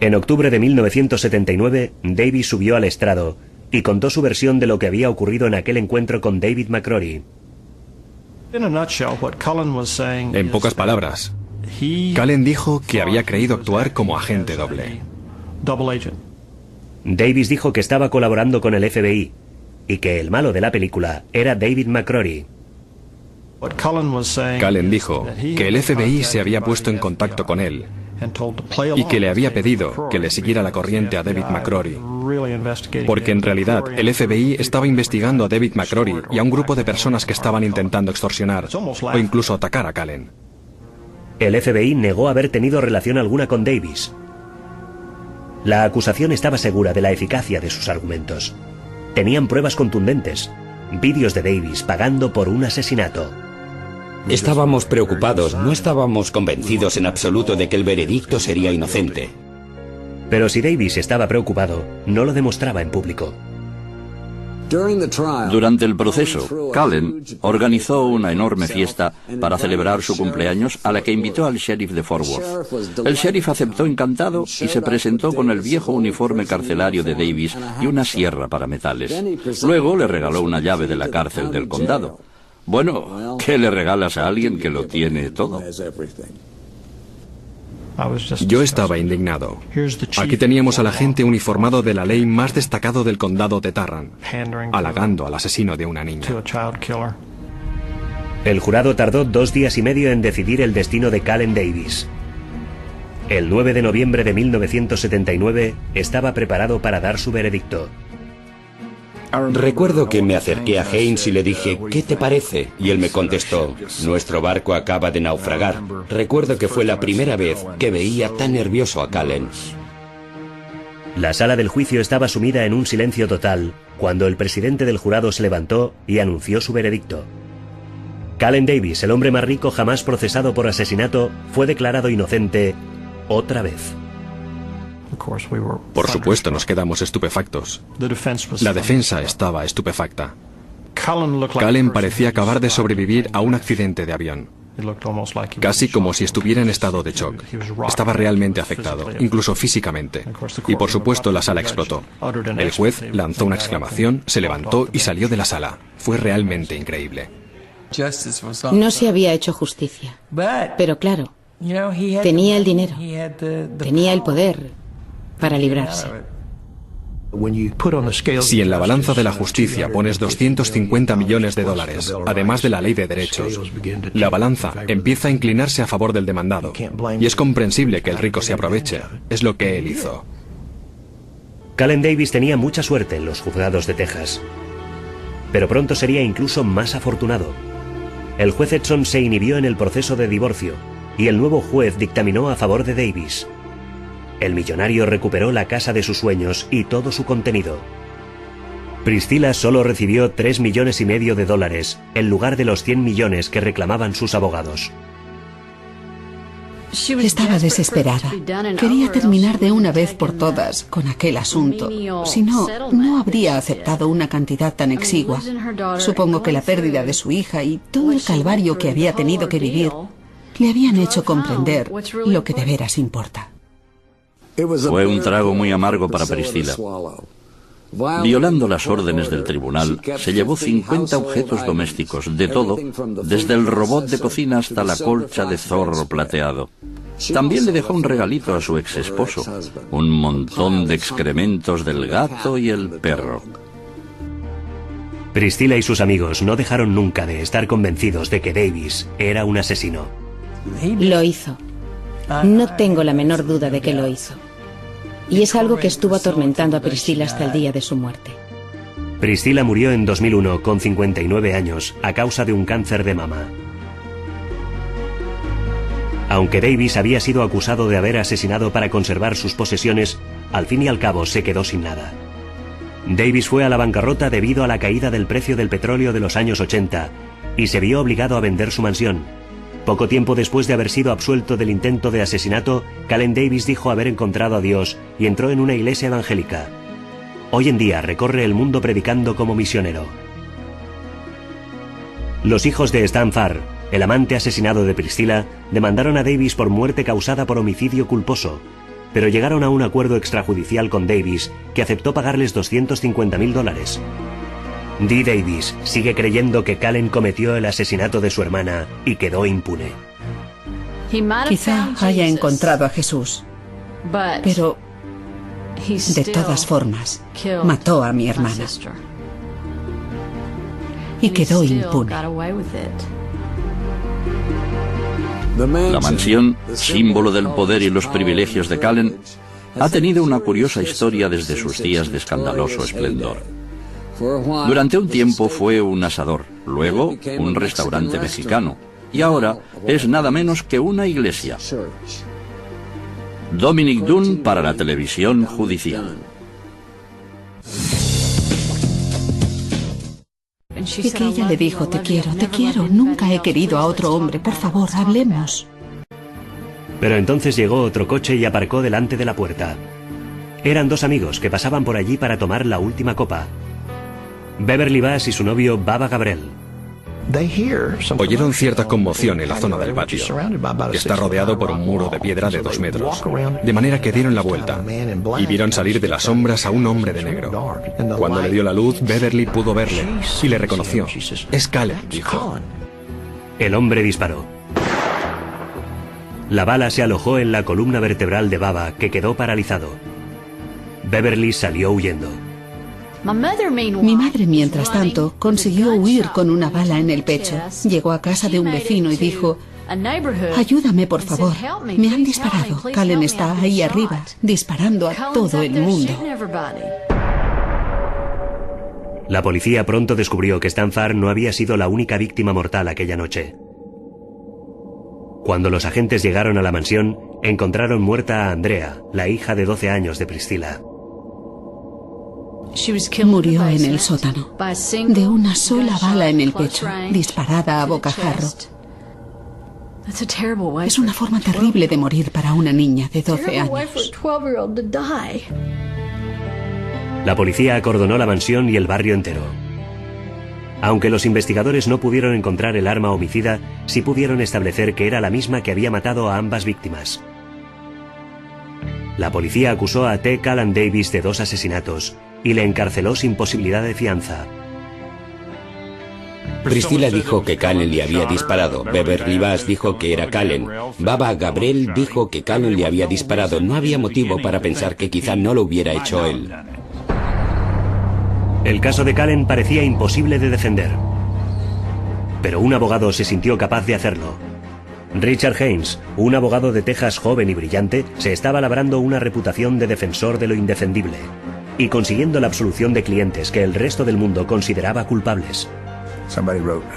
En octubre de 1979, Davis subió al estrado y contó su versión de lo que había ocurrido en aquel encuentro con David McCrory. En pocas palabras, Calen dijo que había creído actuar como agente doble. Davis dijo que estaba colaborando con el FBI y que el malo de la película era David McCrory. Calen dijo que el FBI se había puesto en contacto con él y que le había pedido que le siguiera la corriente a David McCrory, porque en realidad el FBI estaba investigando a David McCrory y a un grupo de personas que estaban intentando extorsionar o incluso atacar a Calen. El FBI negó haber tenido relación alguna con Davis. La acusación estaba segura de la eficacia de sus argumentos. Tenían pruebas contundentes, vídeos de Davis pagando por un asesinato. Estábamos preocupados, no estábamos convencidos en absoluto de que el veredicto sería inocente. Pero si Davis estaba preocupado, no lo demostraba en público. Durante el proceso, Calen organizó una enorme fiesta para celebrar su cumpleaños a la que invitó al sheriff de Fort Worth. El sheriff aceptó encantado y se presentó con el viejo uniforme carcelario de Davis y una sierra para metales. Luego le regaló una llave de la cárcel del condado. Bueno, ¿qué le regalas a alguien que lo tiene todo? Yo estaba indignado. Aquí teníamos al agente uniformado de la ley más destacado del condado de Tarrant, halagando al asesino de una niña. El jurado tardó 2 días y medio en decidir el destino de Calen Davis. El 9 de noviembre de 1979 estaba preparado para dar su veredicto. Recuerdo que me acerqué a Haynes y le dije, ¿qué te parece? Y él me contestó, nuestro barco acaba de naufragar. Recuerdo que fue la primera vez que veía tan nervioso a Calen. La sala del juicio estaba sumida en un silencio total cuando el presidente del jurado se levantó y anunció su veredicto. Calen Davis, el hombre más rico jamás procesado por asesinato, fue declarado inocente otra vez. Por supuesto, nos quedamos estupefactos. La defensa estaba estupefacta. Calen parecía acabar de sobrevivir a un accidente de avión. Casi como si estuviera en estado de shock. Estaba realmente afectado, incluso físicamente. Y por supuesto la sala explotó. El juez lanzó una exclamación, se levantó y salió de la sala. Fue realmente increíble. No se había hecho justicia. Pero claro, tenía el dinero, tenía el poder para librarse. Si en la balanza de la justicia pones 250 millones de dólares, además de la ley de derechos, la balanza empieza a inclinarse a favor del demandado. Y es comprensible que el rico se aproveche. Es lo que él hizo. Calen Davis tenía mucha suerte en los juzgados de Texas. Pero pronto sería incluso más afortunado. El juez Edson se inhibió en el proceso de divorcio y el nuevo juez dictaminó a favor de Davis. El millonario recuperó la casa de sus sueños y todo su contenido. Priscilla solo recibió $3,5 millones de dólares en lugar de los 100 millones que reclamaban sus abogados. Estaba desesperada. Quería terminar de una vez por todas con aquel asunto. Si no, no habría aceptado una cantidad tan exigua. Supongo que la pérdida de su hija y todo el calvario que había tenido que vivir le habían hecho comprender lo que de veras importa. Fue un trago muy amargo para Priscilla. Violando las órdenes del tribunal, se llevó 50 objetos domésticos, de todo, desde el robot de cocina hasta la colcha de zorro plateado. También le dejó un regalito a su ex esposo, un montón de excrementos del gato y el perro. Priscilla y sus amigos no dejaron nunca de estar convencidos de que Davis era un asesino. Lo hizo. No tengo la menor duda de que lo hizo. Y es algo que estuvo atormentando a Priscilla hasta el día de su muerte. Priscilla murió en 2001 con 59 años a causa de un cáncer de mama. Aunque Davis había sido acusado de haber asesinado para conservar sus posesiones, al fin y al cabo se quedó sin nada. Davis fue a la bancarrota debido a la caída del precio del petróleo de los años 80 y se vio obligado a vender su mansión. Poco tiempo después de haber sido absuelto del intento de asesinato, Calen Davis dijo haber encontrado a Dios y entró en una iglesia evangélica. Hoy en día recorre el mundo predicando como misionero. Los hijos de Stan Farr, el amante asesinado de Priscilla, demandaron a Davis por muerte causada por homicidio culposo, pero llegaron a un acuerdo extrajudicial con Davis que aceptó pagarles $250,000. Dee Davis sigue creyendo que Calen cometió el asesinato de su hermana y quedó impune. Quizá haya encontrado a Jesús, pero de todas formas mató a mi hermana y quedó impune. La mansión, símbolo del poder y los privilegios de Calen, ha tenido una curiosa historia desde sus días de escandaloso esplendor. Durante un tiempo fue un asador, luego un restaurante mexicano, y ahora es nada menos que una iglesia. Dominic Dunne para la televisión judicial. Y que ella le dijo, te quiero, nunca he querido a otro hombre, por favor, hablemos. Pero entonces llegó otro coche y aparcó delante de la puerta. Eran dos amigos que pasaban por allí para tomar la última copa. Beverly Bass y su novio Baba Gabrel. Oyeron cierta conmoción en la zona del patio. Está rodeado por un muro de piedra de 2 metros, de manera que dieron la vuelta y vieron salir de las sombras a un hombre de negro. Cuando le dio la luz, Beverly pudo verle y le reconoció. Es Calen, dijo. El hombre disparó. La bala se alojó en la columna vertebral de Baba, que quedó paralizado. Beverly salió huyendo. Mi madre, mientras tanto, consiguió huir con una bala en el pecho. Llegó a casa de un vecino y dijo, ayúdame, por favor. Me han disparado. Calen está ahí arriba, disparando a todo el mundo. La policía pronto descubrió que Stan Farr no había sido la única víctima mortal aquella noche. Cuando los agentes llegaron a la mansión, encontraron muerta a Andrea, la hija de 12 años de Priscilla. Murió en el sótano, de una sola bala en el pecho, disparada a bocajarro. Es una forma terrible de morir para una niña de 12 años. La policía acordonó la mansión y el barrio entero. Aunque los investigadores no pudieron encontrar el arma homicida, sí pudieron establecer que era la misma que había matado a ambas víctimas. La policía acusó a T. Calen Davis de 2 asesinatos y le encarceló sin posibilidad de fianza. Priscilla dijo que Calen le había disparado. Beverly Bass dijo que era Calen. Baba Gabrel dijo que Calen le había disparado. No había motivo para pensar que quizá no lo hubiera hecho él. El caso de Cullen parecía imposible de defender, pero un abogado se sintió capaz de hacerlo. Richard Haynes, un abogado de Texas joven y brillante, se estaba labrando una reputación de defensor de lo indefendible y consiguiendo la absolución de clientes que el resto del mundo consideraba culpables.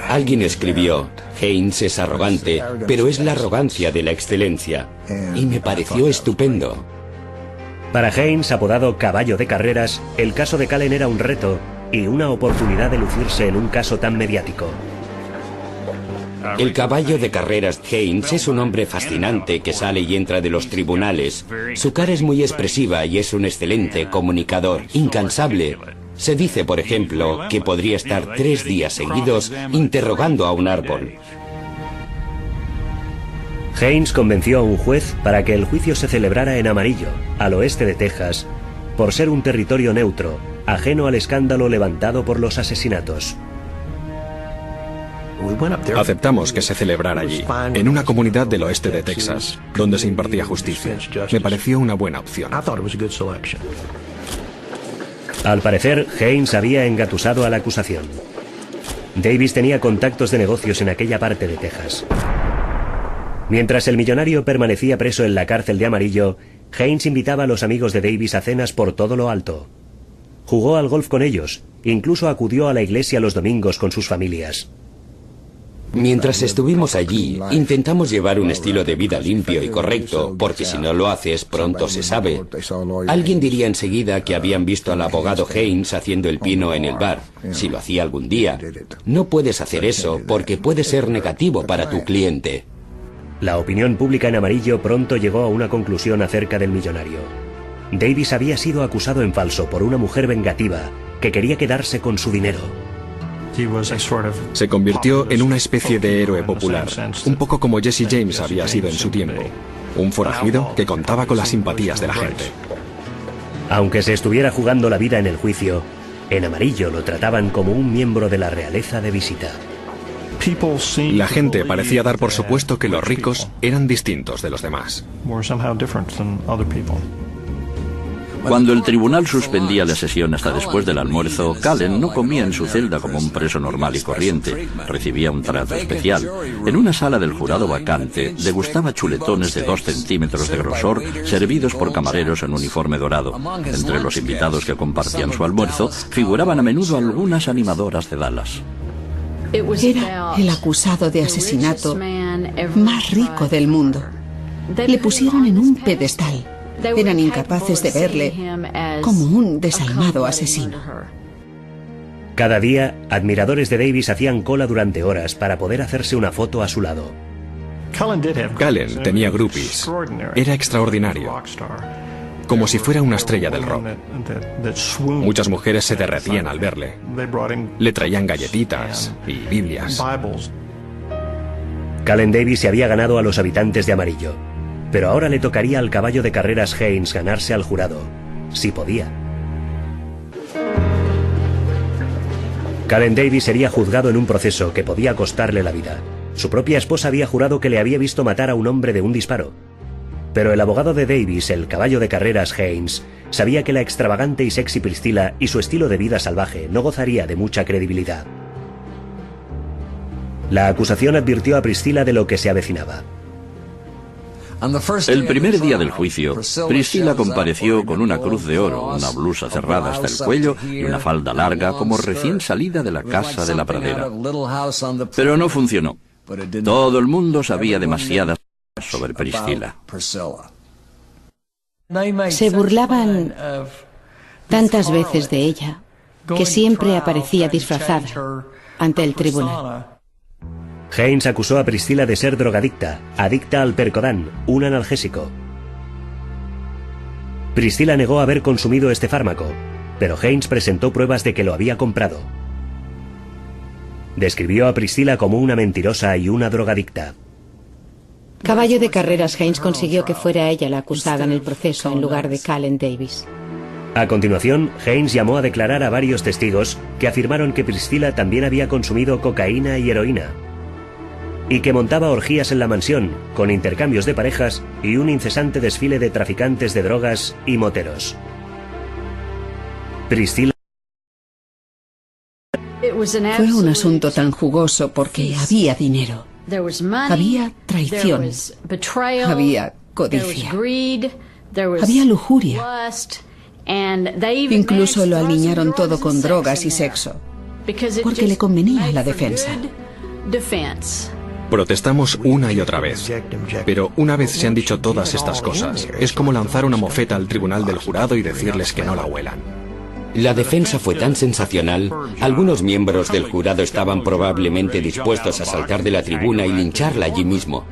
Alguien escribió: Haynes es arrogante, pero es la arrogancia de la excelencia. Y me pareció estupendo. Para Haynes, apodado Caballo de Carreras, el caso de Cullen era un reto y una oportunidad de lucirse en un caso tan mediático. El caballo de carreras Haynes es un hombre fascinante que sale y entra de los tribunales. Su cara es muy expresiva y es un excelente comunicador, incansable. Se dice, por ejemplo, que podría estar 3 días seguidos interrogando a un árbol. Haynes convenció a un juez para que el juicio se celebrara en Amarillo, al oeste de Texas, por ser un territorio neutro, ajeno al escándalo levantado por los asesinatos. Aceptamos que se celebrara allí, en una comunidad del oeste de Texas, donde se impartía justicia. Me pareció una buena opción. Al parecer, Haynes había engatusado a la acusación. Davis tenía contactos de negocios en aquella parte de Texas. Mientras el millonario permanecía preso en la cárcel de Amarillo, Haynes invitaba a los amigos de Davis a cenas por todo lo alto. Jugó al golf con ellos, incluso acudió a la iglesia los domingos con sus familias. Mientras estuvimos allí, intentamos llevar un estilo de vida limpio y correcto, porque si no lo haces, pronto se sabe. Alguien diría enseguida que habían visto al abogado Haynes haciendo el pino en el bar, si lo hacía algún día. No puedes hacer eso porque puede ser negativo para tu cliente. La opinión pública en Amarillo pronto llegó a una conclusión acerca del millonario. Davis había sido acusado en falso por una mujer vengativa que quería quedarse con su dinero. Se convirtió en una especie de héroe popular, un poco como Jesse James había sido en su tiempo. Un forajido que contaba con las simpatías de la gente. Aunque se estuviera jugando la vida en el juicio, en Amarillo lo trataban como un miembro de la realeza de visita. La gente parecía dar por supuesto que los ricos eran distintos de los demás. Cuando el tribunal suspendía la sesión hasta después del almuerzo, Cullen no comía en su celda como un preso normal y corriente. Recibía un trato especial. En una sala del jurado vacante, degustaba chuletones de 2 centímetros de grosor, servidos por camareros en uniforme dorado. Entre los invitados que compartían su almuerzo, figuraban a menudo algunas animadoras de Dallas. Era el acusado de asesinato más rico del mundo. Le pusieron en un pedestal. Eran incapaces de verle como un desalmado asesino. Cada día, admiradores de Davis hacían cola durante horas para poder hacerse una foto a su lado. Cullen tenía groupies. Era extraordinario. Como si fuera una estrella del rock. Muchas mujeres se derretían al verle. Le traían galletitas y Biblias. Cullen Davis se había ganado a los habitantes de Amarillo, pero ahora le tocaría al caballo de carreras Haynes ganarse al jurado, si podía. Cullen Davis sería juzgado en un proceso que podía costarle la vida. Su propia esposa había jurado que le había visto matar a un hombre de un disparo. Pero el abogado de Davis, el caballo de carreras Haynes, sabía que la extravagante y sexy Priscilla y su estilo de vida salvaje no gozaría de mucha credibilidad. La acusación advirtió a Priscilla de lo que se avecinaba. El primer día del juicio, Priscilla compareció con una cruz de oro, una blusa cerrada hasta el cuello y una falda larga como recién salida de la casa de la pradera. Pero no funcionó. Todo el mundo sabía demasiadas cosas sobre Priscilla. Se burlaban tantas veces de ella que siempre aparecía disfrazada ante el tribunal. Haynes acusó a Priscilla de ser drogadicta, adicta al Percodan, un analgésico. Priscilla negó haber consumido este fármaco, pero Haynes presentó pruebas de que lo había comprado. Describió a Priscilla como una mentirosa y una drogadicta. Caballo de carreras Haynes consiguió que fuera ella la acusada en el proceso en lugar de Cullen Davis. A continuación, Haynes llamó a declarar a varios testigos que afirmaron que Priscilla también había consumido cocaína y heroína, y que montaba orgías en la mansión, con intercambios de parejas y un incesante desfile de traficantes de drogas y moteros. Priscilla Fue un asunto tan jugoso porque había dinero, había traición, había codicia, había lujuria. Incluso lo alinearon todo con drogas y sexo, porque le convenía a la defensa. Protestamos una y otra vez, pero una vez se han dicho todas estas cosas, es como lanzar una mofeta al tribunal del jurado y decirles que no la huelan. La defensa fue tan sensacional, algunos miembros del jurado estaban probablemente dispuestos a saltar de la tribuna y lincharla allí mismo.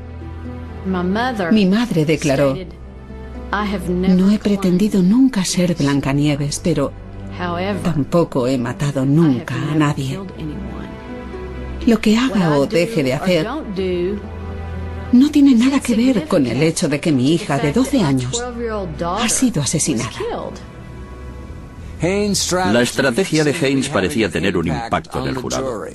Mi madre declaró: no he pretendido nunca ser Blancanieves, pero tampoco he matado nunca a nadie. Lo que haga o deje de hacer no tiene nada que ver con el hecho de que mi hija de 12 años ha sido asesinada. La estrategia de Haynes parecía tener un impacto en el jurado.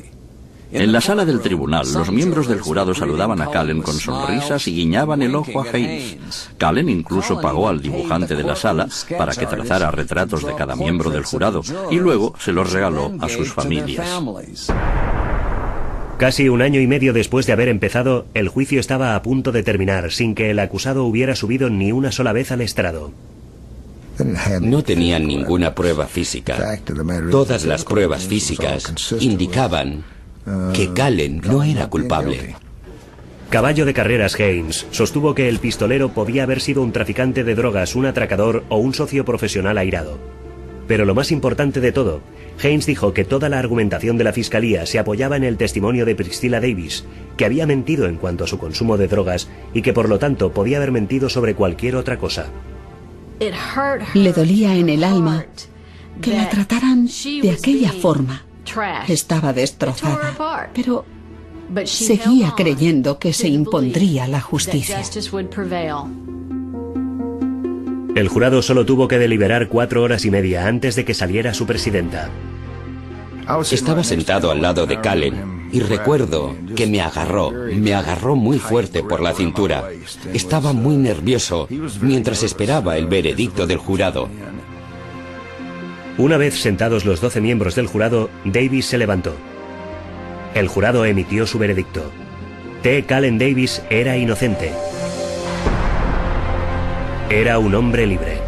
En la sala del tribunal, los miembros del jurado saludaban a Cullen con sonrisas y guiñaban el ojo a Haynes. Cullen incluso pagó al dibujante de la sala para que trazara retratos de cada miembro del jurado y luego se los regaló a sus familias. Casi un año y medio después de haber empezado, el juicio estaba a punto de terminar sin que el acusado hubiera subido ni una sola vez al estrado. No tenían ninguna prueba física. Todas las pruebas físicas indicaban que Cullen no era culpable. Caballo de carreras Haynes sostuvo que el pistolero podía haber sido un traficante de drogas, un atracador o un socio profesional airado. Pero lo más importante de todo, Haynes dijo que toda la argumentación de la fiscalía se apoyaba en el testimonio de Priscilla Davis, que había mentido en cuanto a su consumo de drogas y que por lo tanto podía haber mentido sobre cualquier otra cosa. Le dolía en el alma que la trataran de aquella forma. Estaba destrozada, pero seguía creyendo que se impondría la justicia. El jurado solo tuvo que deliberar 4 horas y media antes de que saliera su presidenta. Estaba sentado al lado de Cullen y recuerdo que me agarró muy fuerte por la cintura. Estaba muy nervioso mientras esperaba el veredicto del jurado. Una vez sentados los 12 miembros del jurado, Davis se levantó. El jurado emitió su veredicto. T. Cullen Davis era inocente. Era un hombre libre.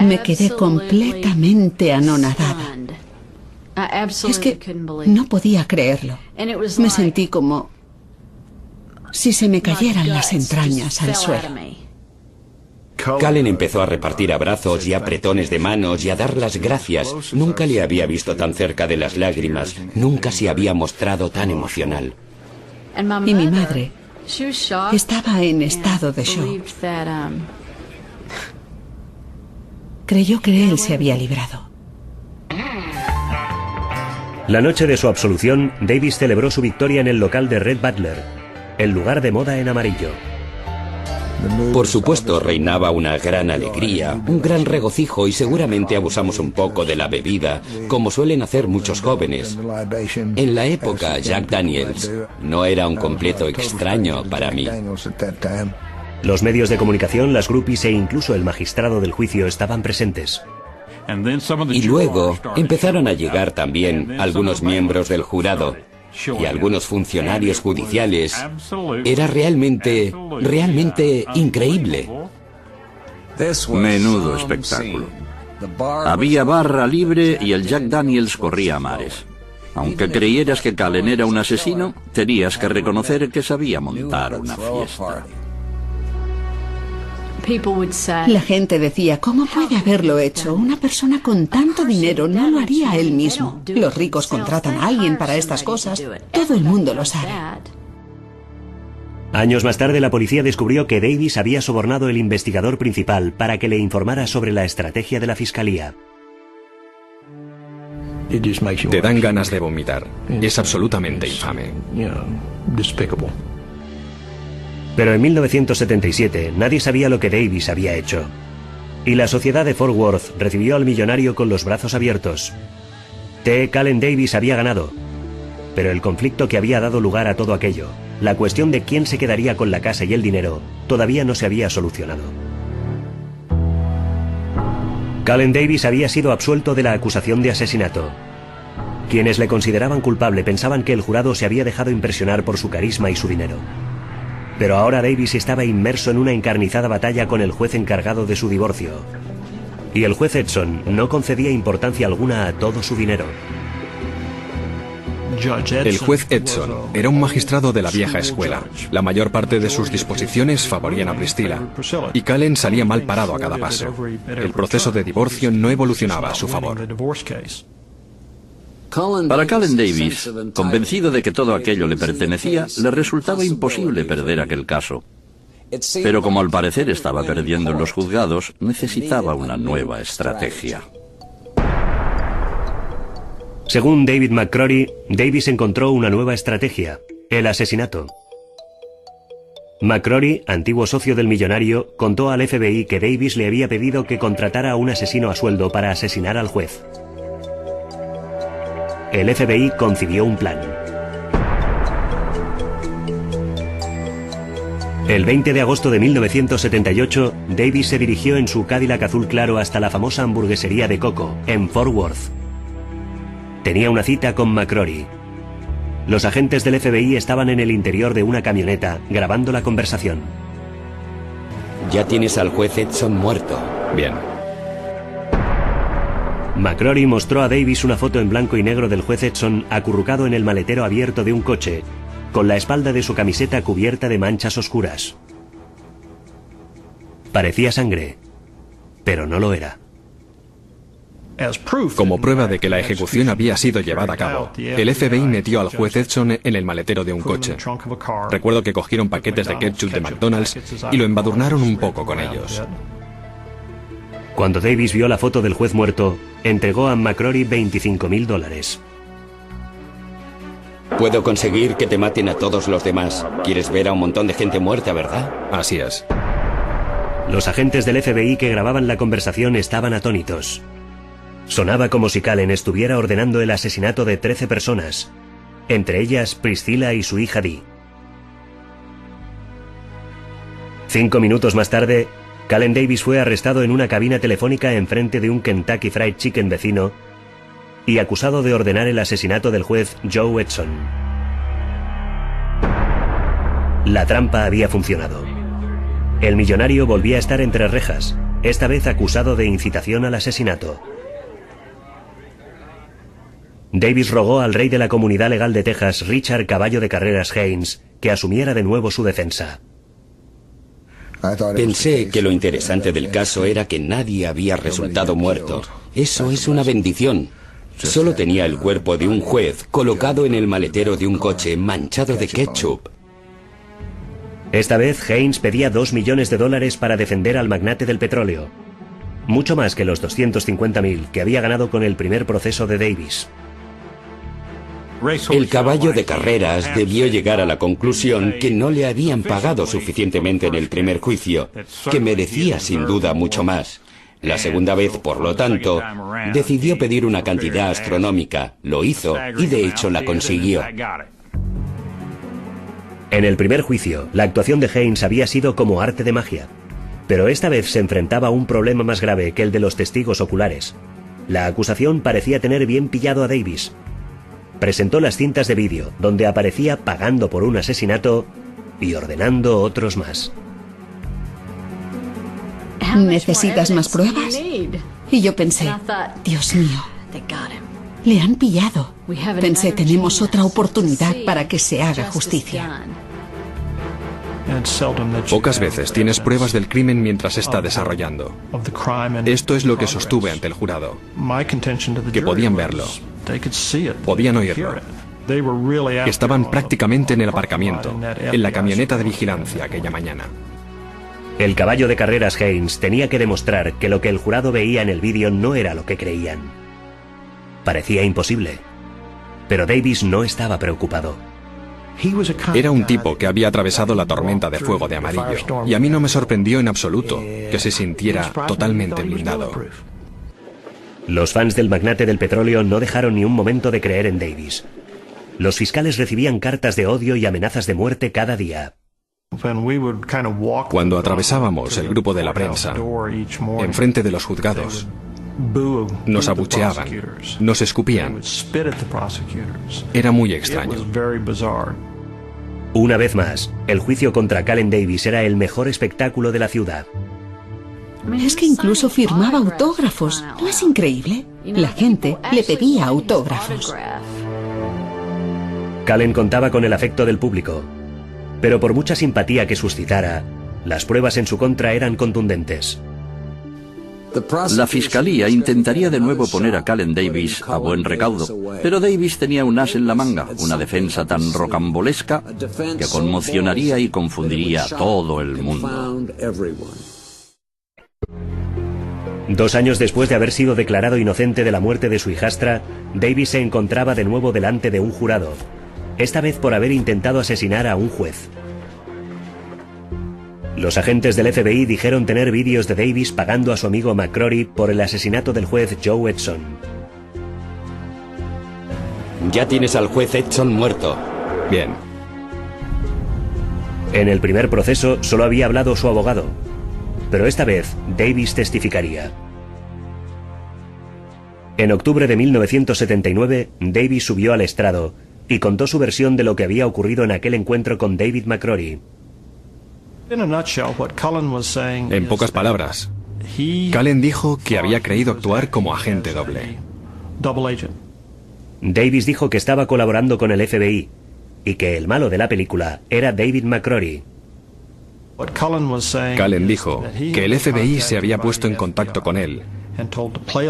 Me quedé completamente anonadada. Es que no podía creerlo. Me sentí como si se me cayeran las entrañas al suelo. Cullen empezó a repartir abrazos y apretones de manos y a dar las gracias. Nunca le había visto tan cerca de las lágrimas. Nunca se había mostrado tan emocional. Y mi madre estaba en estado de shock. Creyó que él se había librado. La noche de su absolución, Davis celebró su victoria en el local de Red Butler, el lugar de moda en amarillo. Por supuesto, reinaba una gran alegría, un gran regocijo y seguramente abusamos un poco de la bebida, como suelen hacer muchos jóvenes. En la época, Jack Daniels no era un completo extraño para mí. Los medios de comunicación, las groupies e incluso el magistrado del juicio estaban presentes. Y luego empezaron a llegar también algunos miembros del jurado y algunos funcionarios judiciales. Era realmente increíble. Menudo espectáculo. Había barra libre y el Jack Daniels corría a mares. Aunque creyeras que Cullen era un asesino, tenías que reconocer que sabía montar una fiesta. La gente decía: ¿cómo puede haberlo hecho? Una persona con tanto dinero no lo haría él mismo. Los ricos contratan a alguien para estas cosas. Todo el mundo lo sabe. Años más tarde, la policía descubrió que Davis había sobornado al investigador principal para que le informara sobre la estrategia de la fiscalía. Te dan ganas de vomitar. Es absolutamente infame. Pero en 1977 nadie sabía lo que Davis había hecho. Y la sociedad de Fort Worth recibió al millonario con los brazos abiertos. T. Cullen Davis había ganado. Pero el conflicto que había dado lugar a todo aquello, la cuestión de quién se quedaría con la casa y el dinero, todavía no se había solucionado. Cullen Davis había sido absuelto de la acusación de asesinato. Quienes le consideraban culpable pensaban que el jurado se había dejado impresionar por su carisma y su dinero. Pero ahora Davis estaba inmerso en una encarnizada batalla con el juez encargado de su divorcio. Y el juez Edson no concedía importancia alguna a todo su dinero. El juez Edson era un magistrado de la vieja escuela. La mayor parte de sus disposiciones favorían a Priscilla, y Cullen salía mal parado a cada paso. El proceso de divorcio no evolucionaba a su favor. Para Cullen Davis, convencido de que todo aquello le pertenecía, le resultaba imposible perder aquel caso. Pero como al parecer estaba perdiendo en los juzgados, necesitaba una nueva estrategia. Según David McCrory, Davis encontró una nueva estrategia: el asesinato. McCrory, antiguo socio del millonario, contó al FBI que Davis le había pedido que contratara a un asesino a sueldo para asesinar al juez. El FBI concibió un plan. El 20 de agosto de 1978, Davis se dirigió en su Cadillac azul claro hasta la famosa hamburguesería de Coco, en Fort Worth. Tenía una cita con McCrory. Los agentes del FBI estaban en el interior de una camioneta, grabando la conversación. Ya tienes al juez Edson muerto. Bien. McCrory mostró a Davis una foto en blanco y negro del juez Edson acurrucado en el maletero abierto de un coche, con la espalda de su camiseta cubierta de manchas oscuras. Parecía sangre, pero no lo era. Como prueba de que la ejecución había sido llevada a cabo, el FBI metió al juez Edson en el maletero de un coche. Recuerdo que cogieron paquetes de ketchup de McDonald's y lo embadurnaron un poco con ellos. Cuando Davis vio la foto del juez muerto, entregó a McCrory $25,000. Puedo conseguir que te maten a todos los demás. ¿Quieres ver a un montón de gente muerta, verdad? Así es. Los agentes del FBI que grababan la conversación estaban atónitos. Sonaba como si Cullen estuviera ordenando el asesinato de 13 personas, entre ellas Priscilla y su hija Dee. 5 minutos más tarde, Cullen Davis fue arrestado en una cabina telefónica enfrente de un Kentucky Fried Chicken vecino y acusado de ordenar el asesinato del juez Joe Edson. La trampa había funcionado. El millonario volvía a estar entre rejas, esta vez acusado de incitación al asesinato. Davis rogó al rey de la comunidad legal de Texas, Richard Caballo de Carreras Haynes, que asumiera de nuevo su defensa. Pensé que lo interesante del caso era que nadie había resultado muerto. Eso es una bendición. Solo tenía el cuerpo de un juez colocado en el maletero de un coche manchado de ketchup. Esta vez Haynes pedía $2 millones para defender al magnate del petróleo. Mucho más que los $250,000 que había ganado con el primer proceso de Davis. El caballo de carreras debió llegar a la conclusión que no le habían pagado suficientemente en el primer juicio, que merecía sin duda mucho más. La segunda vez, por lo tanto, decidió pedir una cantidad astronómica. Lo hizo y de hecho la consiguió. En el primer juicio, la actuación de Haynes había sido como arte de magia, pero esta vez se enfrentaba a un problema más grave que el de los testigos oculares. La acusación parecía tener bien pillado a Davis. Presentó las cintas de vídeo, donde aparecía pagando por un asesinato y ordenando otros más. ¿Necesitas más pruebas? Y yo pensé, Dios mío, le han pillado. Pensé, tenemos otra oportunidad para que se haga justicia. Pocas veces tienes pruebas del crimen mientras está desarrollando. Esto es lo que sostuve ante el jurado, que podían verlo, podían oírlo. Estaban prácticamente en el aparcamiento, en la camioneta de vigilancia aquella mañana. El caballo de carreras Haynes tenía que demostrar que lo que el jurado veía en el vídeo no era lo que creían. Parecía imposible, pero Davis no estaba preocupado. Era un tipo que había atravesado la tormenta de fuego de amarillo, y a mí no me sorprendió en absoluto que se sintiera totalmente blindado. Los fans del magnate del petróleo no dejaron ni un momento de creer en Davis. Los fiscales recibían cartas de odio y amenazas de muerte cada día. Cuando atravesábamos el grupo de la prensa, enfrente de los juzgados, Nos abucheaban, nos escupían. Era muy extraño. Una vez más, el juicio contra Calen Davis era el mejor espectáculo de la ciudad. Es que incluso firmaba autógrafos. ¿No es increíble? La gente le pedía autógrafos. Calen contaba con el afecto del público, pero por mucha simpatía que suscitara, las pruebas en su contra eran contundentes. La fiscalía intentaría de nuevo poner a Calen Davis a buen recaudo, pero Davis tenía un as en la manga, una defensa tan rocambolesca que conmocionaría y confundiría a todo el mundo. 2 años después de haber sido declarado inocente de la muerte de su hijastra, Davis se encontraba de nuevo delante de un jurado, esta vez por haber intentado asesinar a un juez. Los agentes del FBI dijeron tener vídeos de Davis pagando a su amigo McCrory por el asesinato del juez Joe Edson. Ya tienes al juez Edson muerto. Bien. En el primer proceso solo había hablado su abogado, pero esta vez Davis testificaría. En octubre de 1979, Davis subió al estrado y contó su versión de lo que había ocurrido en aquel encuentro con David McCrory. En pocas palabras, Calen dijo que había creído actuar como agente doble. Davis dijo que estaba colaborando con el FBI y que el malo de la película era David McCrory. Calen dijo que el FBI se había puesto en contacto con él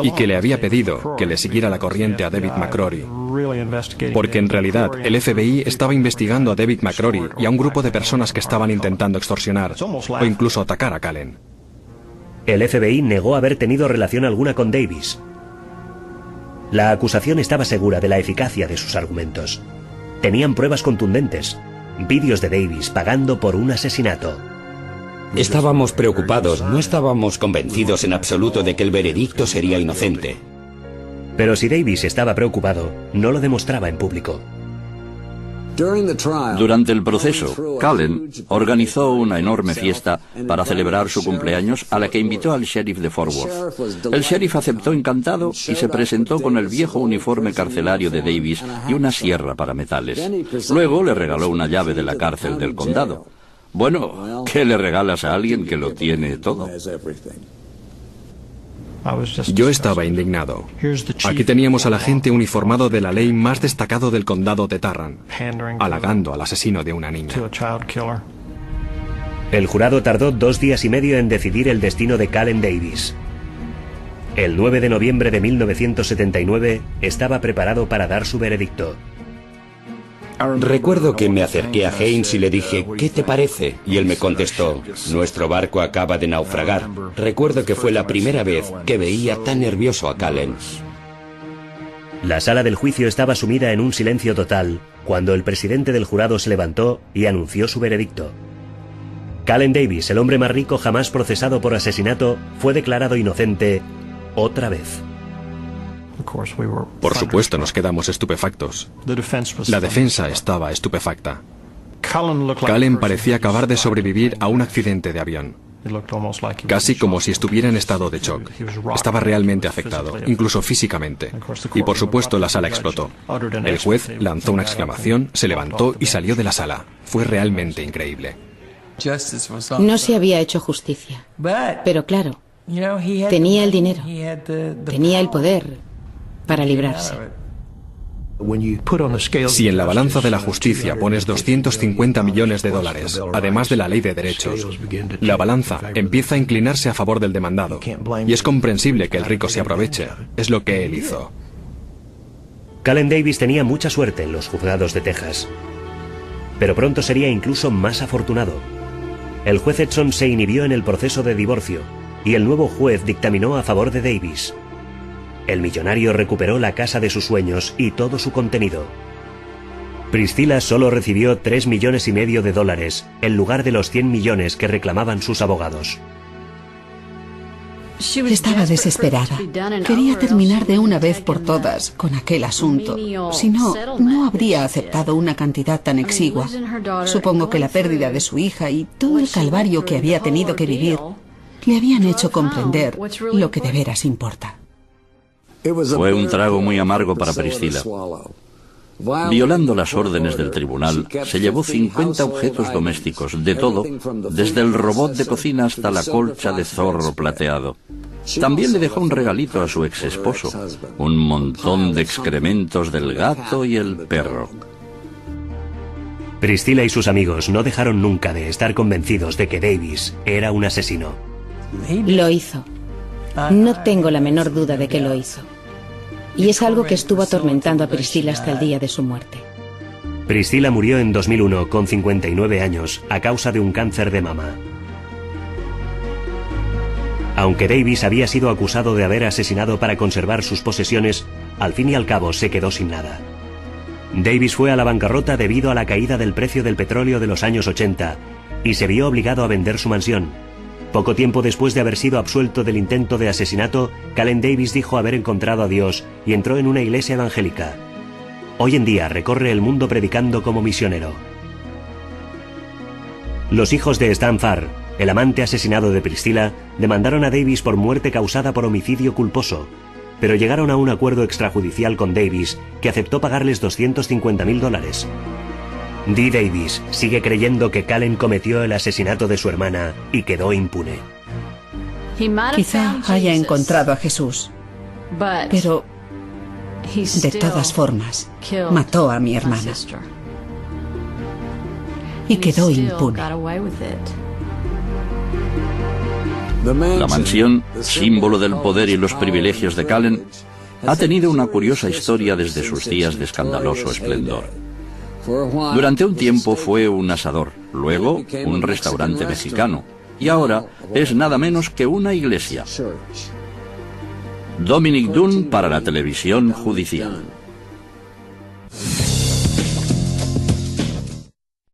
y que le había pedido que le siguiera la corriente a David McCrory, porque en realidad el FBI estaba investigando a David McCrory y a un grupo de personas que estaban intentando extorsionar o incluso atacar a Calen. El FBI negó haber tenido relación alguna con Davis. La acusación estaba segura de la eficacia de sus argumentos. Tenían pruebas contundentes, vídeos de Davis pagando por un asesinato. Estábamos preocupados, no estábamos convencidos en absoluto de que el veredicto sería inocente. Pero si Davis estaba preocupado, no lo demostraba en público. Durante el proceso, Calen organizó una enorme fiesta para celebrar su cumpleaños a la que invitó al sheriff de Fort Worth. El sheriff aceptó encantado y se presentó con el viejo uniforme carcelario de Davis y una sierra para metales. Luego le regaló una llave de la cárcel del condado. Bueno, ¿qué le regalas a alguien que lo tiene todo? Yo estaba indignado. Aquí teníamos al agente uniformado de la ley más destacado del condado de Tarrant, halagando al asesino de una niña. El jurado tardó 2 días y medio en decidir el destino de Calen Davis. El 9 de noviembre de 1979 estaba preparado para dar su veredicto. Recuerdo que me acerqué a Haynes y le dije, ¿qué te parece? Y él me contestó, nuestro barco acaba de naufragar. Recuerdo que fue la primera vez que veía tan nervioso a Calen. La sala del juicio estaba sumida en un silencio total cuando el presidente del jurado se levantó y anunció su veredicto. Calen Davis, el hombre más rico jamás procesado por asesinato, fue declarado inocente otra vez. Por supuesto, nos quedamos estupefactos. La defensa estaba estupefacta. Calen parecía acabar de sobrevivir a un accidente de avión. Casi como si estuviera en estado de shock. Estaba realmente afectado, incluso físicamente. Y por supuesto la sala explotó. El juez lanzó una exclamación, se levantó y salió de la sala. Fue realmente increíble. No se había hecho justicia. Pero claro, tenía el dinero, tenía el poder para librarse. Si en la balanza de la justicia pones 250 millones de dólares, además de la ley de derechos, la balanza empieza a inclinarse a favor del demandado. Y es comprensible que el rico se aproveche. Es lo que él hizo. Calen Davis tenía mucha suerte en los juzgados de Texas. Pero pronto sería incluso más afortunado. El juez Edson se inhibió en el proceso de divorcio y el nuevo juez dictaminó a favor de Davis. El millonario recuperó la casa de sus sueños y todo su contenido. Priscilla solo recibió $3,5 millones en lugar de los 100 millones que reclamaban sus abogados. Estaba desesperada. Quería terminar de una vez por todas con aquel asunto. Si no, no habría aceptado una cantidad tan exigua. Supongo que la pérdida de su hija y todo el calvario que había tenido que vivir le habían hecho comprender lo que de veras importa. Fue un trago muy amargo para Priscilla. Violando las órdenes del tribunal, se llevó 50 objetos domésticos, de todo, desde el robot de cocina hasta la colcha de zorro plateado. También le dejó un regalito a su ex esposo, un montón de excrementos del gato y el perro. Priscilla y sus amigos no dejaron nunca de estar convencidos de que Davis era un asesino. Lo hizo. No tengo la menor duda de que lo hizo. Y es algo que estuvo atormentando a Priscilla hasta el día de su muerte. Priscilla murió en 2001 con 59 años a causa de un cáncer de mama. Aunque Davis había sido acusado de haber asesinado para conservar sus posesiones, al fin y al cabo se quedó sin nada. Davis fue a la bancarrota debido a la caída del precio del petróleo de los años 80 y se vio obligado a vender su mansión. Poco tiempo después de haber sido absuelto del intento de asesinato, Calen Davis dijo haber encontrado a Dios y entró en una iglesia evangélica. Hoy en día recorre el mundo predicando como misionero. Los hijos de Stan Farr, el amante asesinado de Priscilla, demandaron a Davis por muerte causada por homicidio culposo, pero llegaron a un acuerdo extrajudicial con Davis que aceptó pagarles $250.000. Dee Davis sigue creyendo que Calen cometió el asesinato de su hermana y quedó impune. Quizá haya encontrado a Jesús, pero de todas formas mató a mi hermana y quedó impune. La mansión, símbolo del poder y los privilegios de Calen, ha tenido una curiosa historia desde sus días de escandaloso esplendor. Durante un tiempo fue un asador, luego un restaurante mexicano, y ahora es nada menos que una iglesia. Dominic Dunne para la televisión judicial.